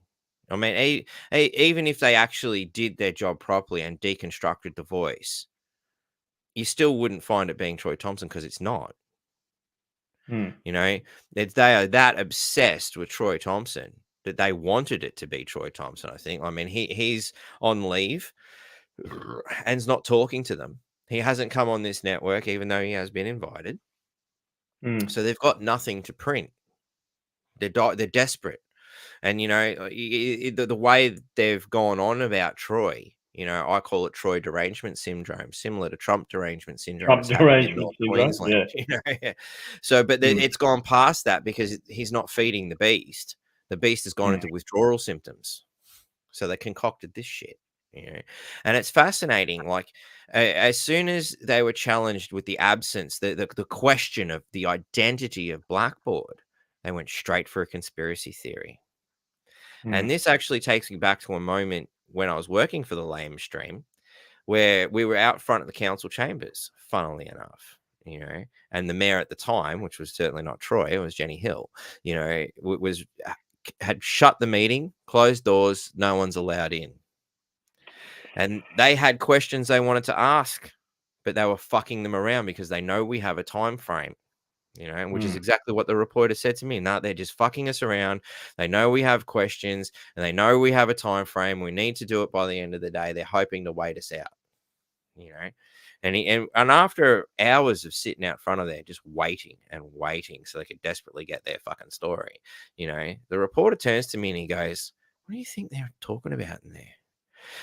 I mean, even if they actually did their job properly and deconstructed the voice, you still wouldn't find it being Troy Thompson because it's not. They are that obsessed with Troy Thompson that they wanted it to be Troy Thompson, I think. I mean, he's on leave and's not talking to them. He hasn't come on this network, even though he has been invited. So they've got nothing to print. They're desperate. And, the way they've gone on about Troy, I call it Troy derangement syndrome, similar to Trump derangement syndrome. Trump derangement syndrome, yeah. So, but it's gone past that because he's not feeding the beast. The beast has gone into withdrawal symptoms. So they concocted this shit. And it's fascinating. Like, as soon as they were challenged with the absence, the question of the identity of Blackboard, they went straight for a conspiracy theory. And this actually takes me back to a moment when I was working for the lamestream, where we were out front of the council chambers, funnily enough, and the mayor at the time, which was certainly not Troy, it was Jenny Hill, was had shut the meeting, closed doors, no one's allowed in. And they had questions they wanted to ask, but they were fucking them around because they know we have a time frame, which is exactly what the reporter said to me. No, they're just fucking us around. They know we have questions and they know we have a time frame. We need to do it by the end of the day. They're hoping to wait us out, And after hours of sitting out front of there, just waiting and waiting so they could desperately get their fucking story, the reporter turns to me and he goes, "What do you think they're talking about in there?"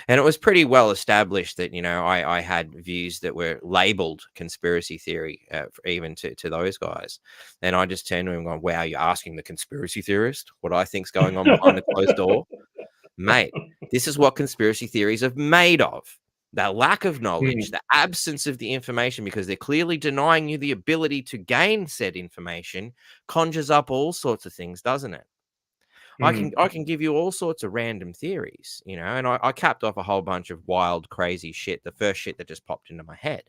And it was pretty well established that, I had views that were labeled conspiracy theory, even to those guys. And I just turned to him going, "Wow, you're asking the conspiracy theorist what I think's going on behind a closed door?" Mate, this is what conspiracy theories are made of. The lack of knowledge, the absence of the information, because they're clearly denying you the ability to gain said information, conjures up all sorts of things, doesn't it? I can give you all sorts of random theories, and I capped off a whole bunch of wild, crazy shit. The first shit that just popped into my head,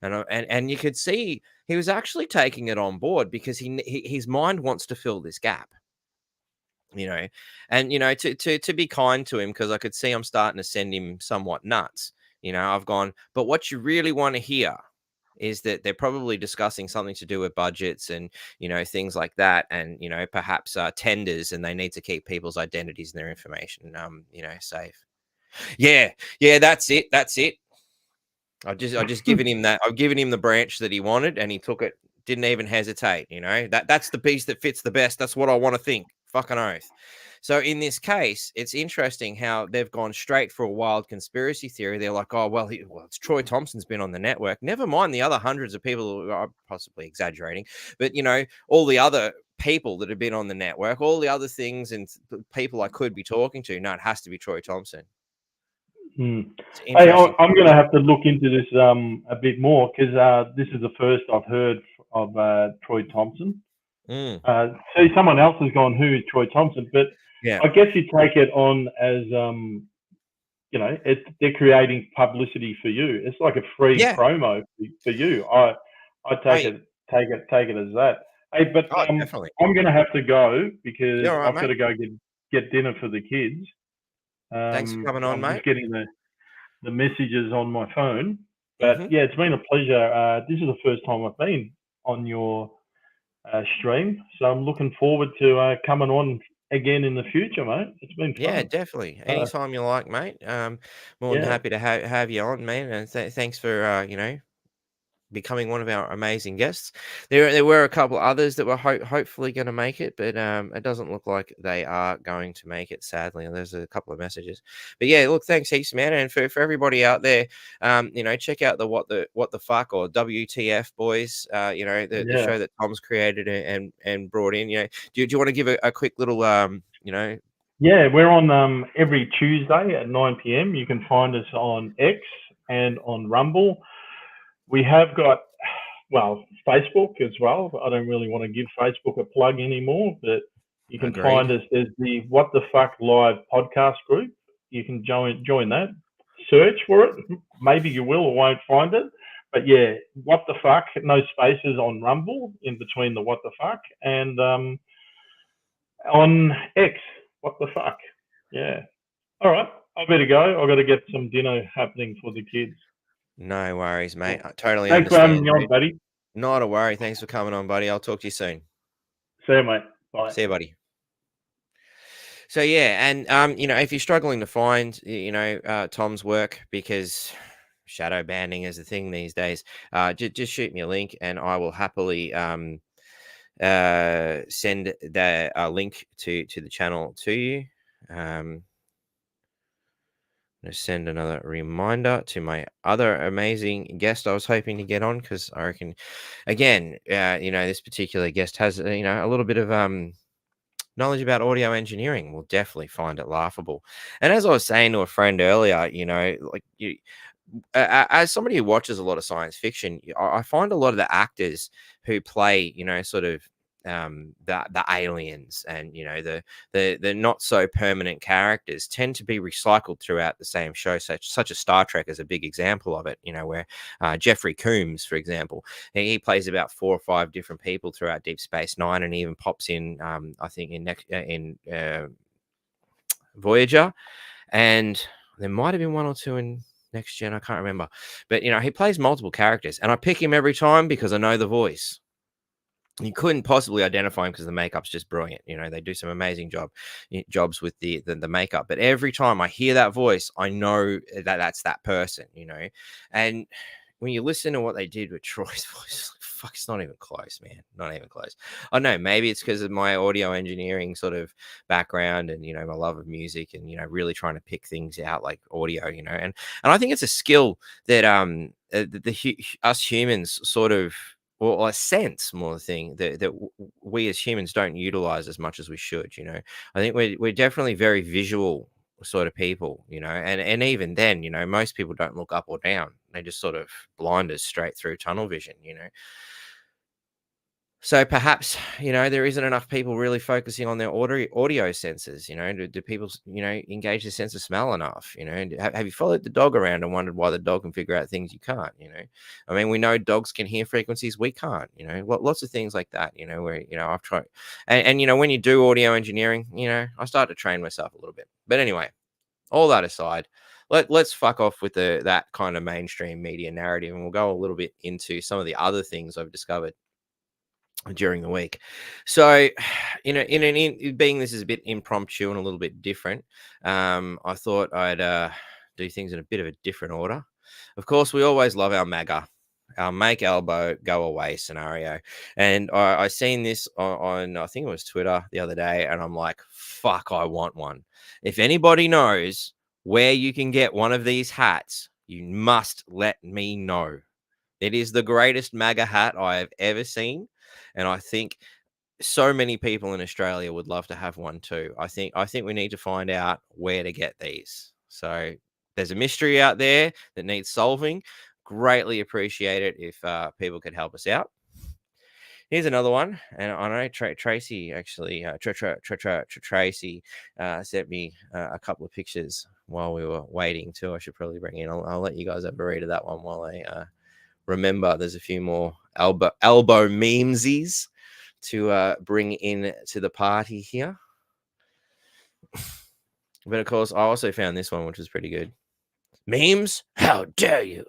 and you could see he was actually taking it on board because his mind wants to fill this gap, and to be kind to him, because I could see I'm starting to send him somewhat nuts. I've gone, but what you really want to hear is that they're probably discussing something to do with budgets and, things like that. And, perhaps tenders, and they need to keep people's identities and their information, safe. Yeah, that's it. I've just given him that. I've given him the branch that he wanted and he took it. Didn't even hesitate. That's the piece that fits the best. That's what I want to think. Fucking oath. So in this case, it's interesting how they've gone straight for a wild conspiracy theory. They're like, "Oh, well, it's Troy Thompson's been on the network." Never mind the other hundreds of people who are possibly exaggerating, but all the other people that have been on the network, all the other things and people I could be talking to. No, it has to be Troy Thompson. Hey, I'm going to have to look into this a bit more, because this is the first I've heard of Troy Thompson. See, someone else has gone, "Who is Troy Thompson?" But yeah, I guess you take it on as they're creating publicity for you. It's like a free promo for you. I take it as that. Hey, but definitely. I'm going to have to go because Right, I've got to go get dinner for the kids. Thanks for coming on, mate. Just getting the messages on my phone. But yeah, it's been a pleasure. This is the first time I've been on your stream, so I'm looking forward to coming on again in the future, mate. It's been fun. Yeah, definitely. Anytime you like, mate. More than happy to have you on, man. And thanks for becoming one of our amazing guests. There were a couple others that were hopefully going to make it, but it doesn't look like they are going to make it, sadly. And there's a couple of messages, but yeah, look, thanks heaps, man. And for everybody out there, check out the what the fuck, or WTF boys, the show that Tom's created and brought in. Do you want to give a quick little Yeah, we're on every Tuesday at 9 p.m. You can find us on X and on Rumble. We have got, Facebook as well. I don't really want to give Facebook a plug anymore, but you can find us. There's the What the Fuck Live podcast group. You can join that. Search for it. Maybe you will or won't find it. But yeah, What the Fuck, no spaces on Rumble in between the What the Fuck, and on X, What the Fuck. Yeah. All right. I better go. I've got to get some dinner happening for the kids. No worries, mate. I totally Thanks understand. for having me on, buddy. Not a worry. Thanks for coming on, buddy. I'll talk to you soon. See you, mate. Bye. See you, buddy. So yeah, and if you're struggling to find Tom's work, because shadow banning is a thing these days, just shoot me a link and I will happily send the link to the channel to you. I'm going to send another reminder to my other amazing guest I was hoping to get on, because I reckon, again, this particular guest has, a little bit of knowledge about audio engineering. We'll definitely find it laughable. And as I was saying to a friend earlier, as somebody who watches a lot of science fiction, I find a lot of the actors who play, sort of the aliens and, you know, the not so permanent characters tend to be recycled throughout the same show. Such as Star Trek is a big example of it, you know, where Jeffrey Combs, for example, he plays about 4 or 5 different people throughout Deep Space Nine, and he even pops in, I think, in Voyager, and there might have been 1 or 2 in Next Gen. I can't remember, but, you know, he plays multiple characters, and I pick him every time because I know the voice. You couldn't possibly identify him because the makeup's just brilliant. You know, they do some amazing jobs with the makeup. But every time I hear that voice, I know that that's that person, you know. And when you listen to what they did with Troy's voice, fuck, it's not even close, man. Not even close. I don't know. Maybe it's because of my audio engineering sort of background and, you know, my love of music and, you know, really trying to pick things out like audio, you know. And I think it's a skill that us humans sort of, or a sense more thing that we as humans don't utilize as much as we should, you know. I think we're definitely very visual sort of people, you know, and even then, you know, most people don't look up or down. They just sort of blind us straight through tunnel vision, you know. So perhaps, you know, there isn't enough people really focusing on their audio senses. You know, do people, you know, engage their sense of smell enough? You know, have you followed the dog around and wondered why the dog can figure out things you can't? You know, I mean, we know dogs can hear frequencies we can't. You know, lots of things like that. You know, where, you know, I've tried, and you know, when you do audio engineering, you know, I start to train myself a little bit. But anyway, all that aside, let's fuck off with that kind of mainstream media narrative, and we'll go a little bit into some of the other things I've discovered during the week. So, you know, being this is a bit impromptu and a little bit different, I thought I'd do things in a bit of a different order. Of course, we always love our MAGA, our make elbow go away scenario, and I seen this on I think it was Twitter the other day, and I'm like, fuck, I want one. If anybody knows where you can get one of these hats, you must let me know. It is the greatest MAGA hat I have ever seen. And I think so many people in Australia would love to have one too. I think we need to find out where to get these. So there's a mystery out there that needs solving. Greatly appreciate it if people could help us out. Here's another one, and I know Tracy actually Tracy sent me a couple of pictures while we were waiting too. I should probably bring in. I'll let you guys have a read of that one while I remember. There's a few more elbow memesies to bring in to the party here. But of course, I also found this one, which was pretty good. Memes? How dare you?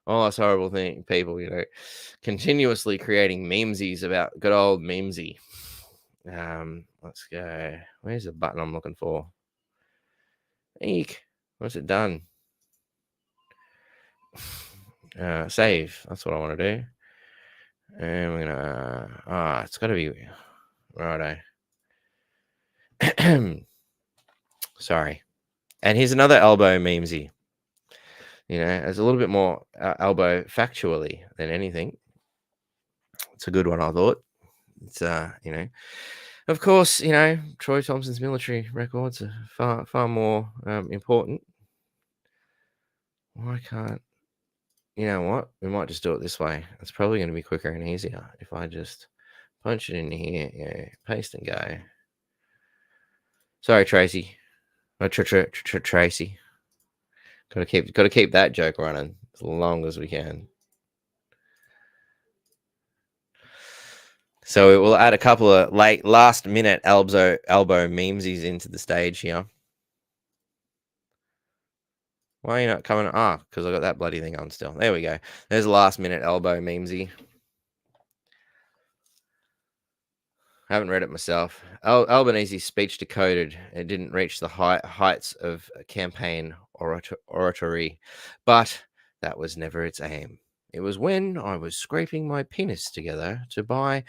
All us horrible people, you know, continuously creating memesies about good old memesy. Let's go. Where's the button I'm looking for? Eek. What's it done? Save. That's what I want to do. And we're gonna it's gotta be righto. Sorry. And here's another elbow memesy. You know, it's a little bit more elbow factually than anything. It's a good one, I thought. It's you know, of course, you know, Troy Thompson's military records are far more important. Why can't, you know what? We might just do it this way. It's probably going to be quicker and easier if I just punch it in here, yeah, paste and go. Sorry, Tracy. Tracy. Got to keep that joke running as long as we can. So it will add a couple of last minute elbow memesies into the stage here. Why are you not coming? Because I got that bloody thing on still. There we go. There's a last minute elbow memesy. I haven't read it myself. Albanese's speech decoded. It didn't reach the heights of campaign oratory, but that was never its aim. It was when I was scraping my penis together to buy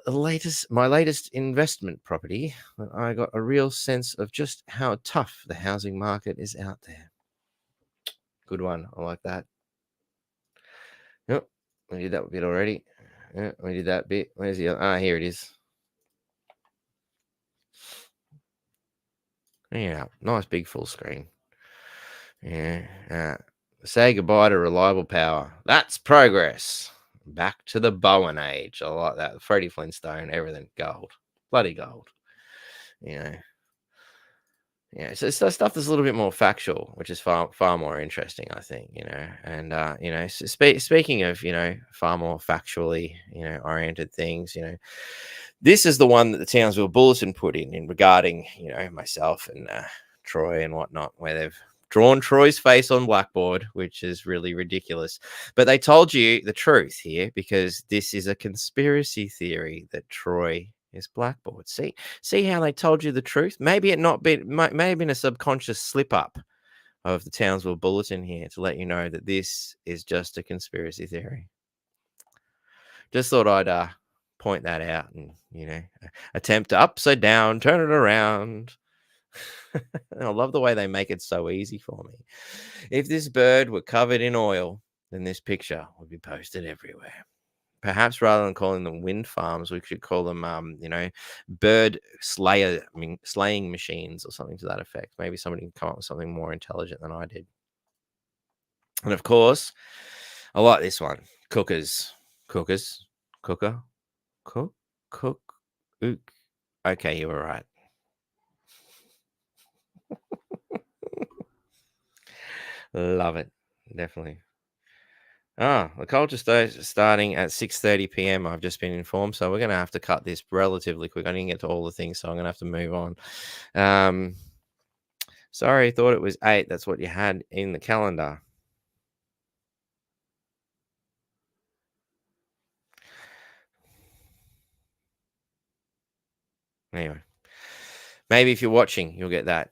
my latest investment property that I got a real sense of just how tough the housing market is out there. Good one. I like that. Yep, we did that bit already. Yeah, we did that bit. Where's the other? Here it is. Yeah, nice big full screen. Yeah. Say goodbye to reliable power. That's progress. Back to the Bowen age. I like that. Freddie Flintstone, everything gold. Bloody gold. You know. Yeah, so it's stuff that's a little bit more factual, which is far more interesting, I think, you know. And you know, speaking of, you know, far more factually, you know, oriented things, you know, this is the one that the Townsville Bulletin put in regarding, you know, myself and Troy and whatnot, where they've drawn Troy's face on Blackboard, which is really ridiculous. But they told you the truth here, because this is a conspiracy theory that Troy is Blackboard. See how they told you the truth? Maybe it may have been a subconscious slip up of the Townsville Bulletin here to let you know that this is just a conspiracy theory. Just thought I'd point that out and, you know, attempt to upside down, turn it around. I love the way they make it so easy for me. If this bird were covered in oil, then this picture would be posted everywhere. Perhaps rather than calling them wind farms, we should call them, you know, bird slaying machines or something to that effect. Maybe somebody can come up with something more intelligent than I did. And of course, I like this one. Cookers. Cook. Ook. Okay, you were right. Love it. Definitely. The culture starting at 6:30 p.m. I've just been informed, so we're going to have to cut this relatively quick. I didn't get to all the things, so I'm going to have to move on. Sorry, thought it was 8. That's what you had in the calendar. Anyway, maybe if you're watching, you'll get that.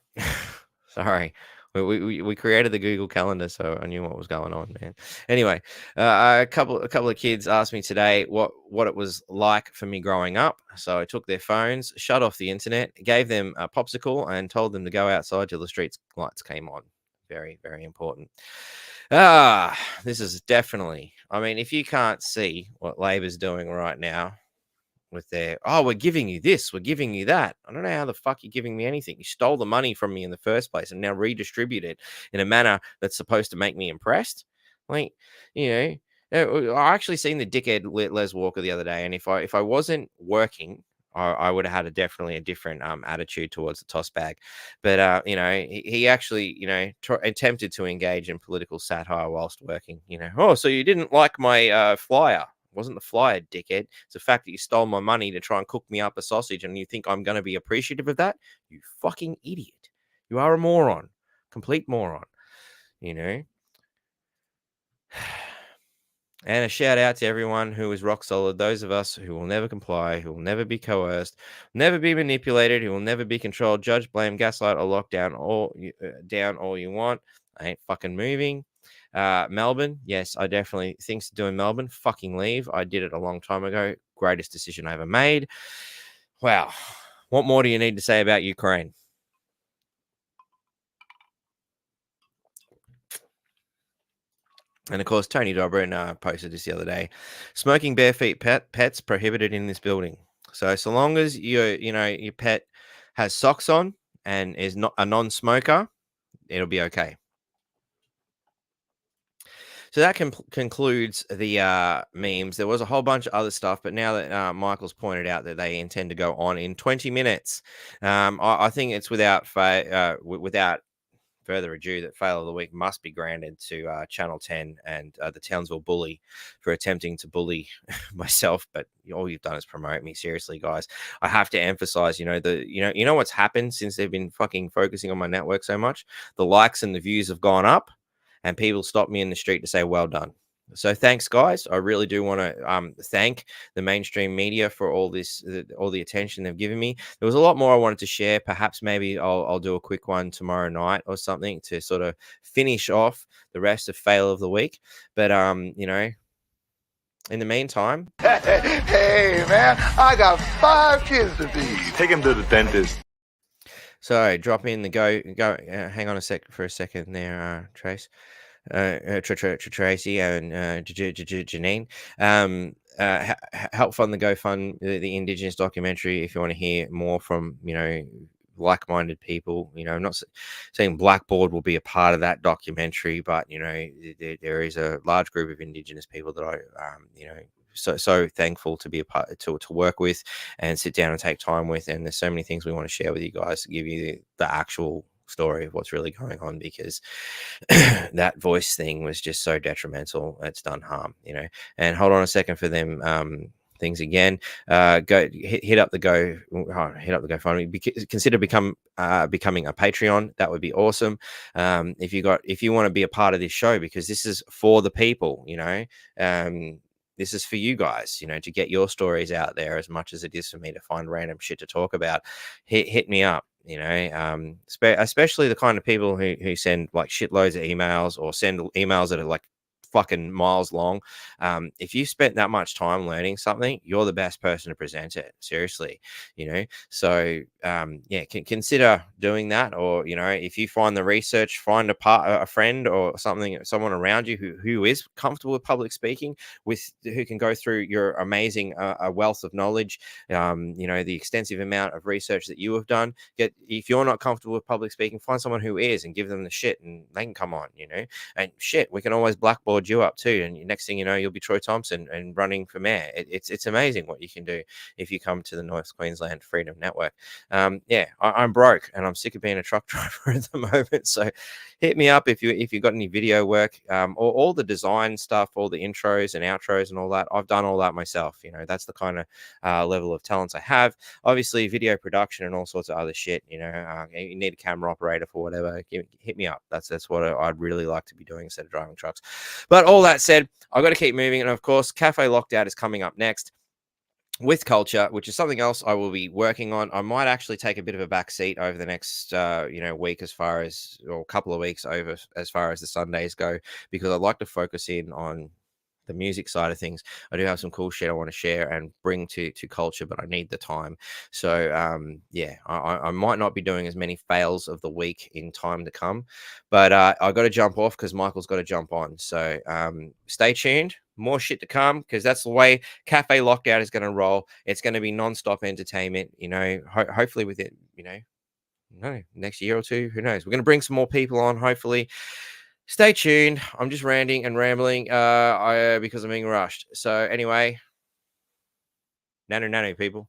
Sorry. We created the Google Calendar, so I knew what was going on, man. Anyway, a couple of kids asked me today what it was like for me growing up. So I took their phones, shut off the internet, gave them a popsicle, and told them to go outside till the street lights came on. Very, very important. This is definitely. I mean, if you can't see what Labor's doing right now, with their, we're giving you this, we're giving you that. I don't know how the fuck you're giving me anything. You stole the money from me in the first place and now redistribute it in a manner that's supposed to make me impressed. Like, you know, I actually seen the dickhead Les Walker the other day, and if I wasn't working, I would have had definitely a different attitude towards the toss bag. But you know, he actually, you know, attempted to engage in political satire whilst working. You know, so you didn't like my flyer. Wasn't the flyer, dickhead. It's the fact that you stole my money to try and cook me up a sausage, and you think I'm going to be appreciative of that? You fucking idiot. You are a moron. Complete moron. You know? And a shout out to everyone who is rock solid. Those of us who will never comply, who will never be coerced, never be manipulated, who will never be controlled, judge, blame, gaslight, or lock down all you want. I ain't fucking moving. Melbourne, yes, I definitely things to do in Melbourne. Fucking leave. I did it a long time ago. Greatest decision I ever made. Wow. What more do you need to say about Ukraine? And of course, Tony Dobrin posted this the other day. Smoking bare feet pets prohibited in this building. So long as your pet has socks on and is not a non-smoker, it'll be okay. So that concludes the memes. There was a whole bunch of other stuff, but now that Michael's pointed out that they intend to go on in 20 minutes, I think it's without further ado that Fail of the Week must be granted to Channel 10 and the Townsville Bully for attempting to bully myself. But all you've done is promote me. Seriously, guys, I have to emphasize, you know what's happened since they've been fucking focusing on my network so much? The likes and the views have gone up. And people stop me in the street to say, well done. So thanks, guys. I really do want to thank the mainstream media for all the attention they've given me. There was a lot more I wanted to share. Perhaps maybe I'll do a quick one tomorrow night or something to sort of finish off the rest of Fail of the Week. But, you know, in the meantime. Hey, man, I got 5 kids to feed. Take him to the dentist. So drop in the go. Hang on for a second there, Trace. Tracy and Janine. Help fund the GoFund the Indigenous documentary if you want to hear more from like-minded people. You know, I'm not saying Blackboard will be a part of that documentary, but you know, there is a large group of Indigenous people that I, you know, so thankful to be a part to work with and sit down and take time with. And there's so many things we want to share with you guys to give you the actual story of what's really going on, because that voice thing was just so detrimental. It's done harm, you know. And hold on a second for them things again. Go hit up the GoFundMe. Consider becoming a Patreon. That would be awesome. If you want to be a part of this show, because this is for the people, you know. This is for you guys, you know, to get your stories out there as much as it is for me to find random shit to talk about. Hit me up. You know, especially the kind of people who send like shitloads of emails, or send emails that are like fucking miles long. If you spent that much time learning something, you're the best person to present it. Seriously, you know. So yeah, consider doing that. Or you know, if you find the research, find a friend or someone around you who is comfortable with public speaking, who can go through your amazing a wealth of knowledge. You know, the extensive amount of research that you have done. If you're not comfortable with public speaking, find someone who is, and give them the shit, and they can come on. You know, and shit, we can always Blackboard you up too, and next thing you know, you'll be Troy Thompson and running for mayor. It's amazing what you can do if you come to the North Queensland Freedom Network. Yeah, I'm broke and I'm sick of being a truck driver at the moment, so hit me up if you've got any video work, or all the design stuff, all the intros and outros and all that. I've done all that myself. You know, that's the kind of level of talents I have. Obviously video production and all sorts of other shit, you know. You need a camera operator for whatever, hit me up. That's what I'd really like to be doing instead of driving trucks. But all that said, I've got to keep moving. And of course, Cafe Lockdown is coming up next with culture, which is something else I will be working on. I might actually take a bit of a back seat over the next week, or a couple of weeks over as far as the Sundays go, because I'd like to focus in on the music side of things. I do have some cool shit I want to share and bring to culture, but I need the time. So yeah, I might not be doing as many fails of the week in time to come, but I got to jump off because Michael's got to jump on. So stay tuned. More shit to come, because that's the way Cafe Lockdown is going to roll. It's going to be non-stop entertainment, you know. Hopefully with it, you know, next year or two, who knows. We're going to bring some more people on, hopefully. Stay tuned. I'm just ranting and rambling because I'm being rushed. So anyway, nano people.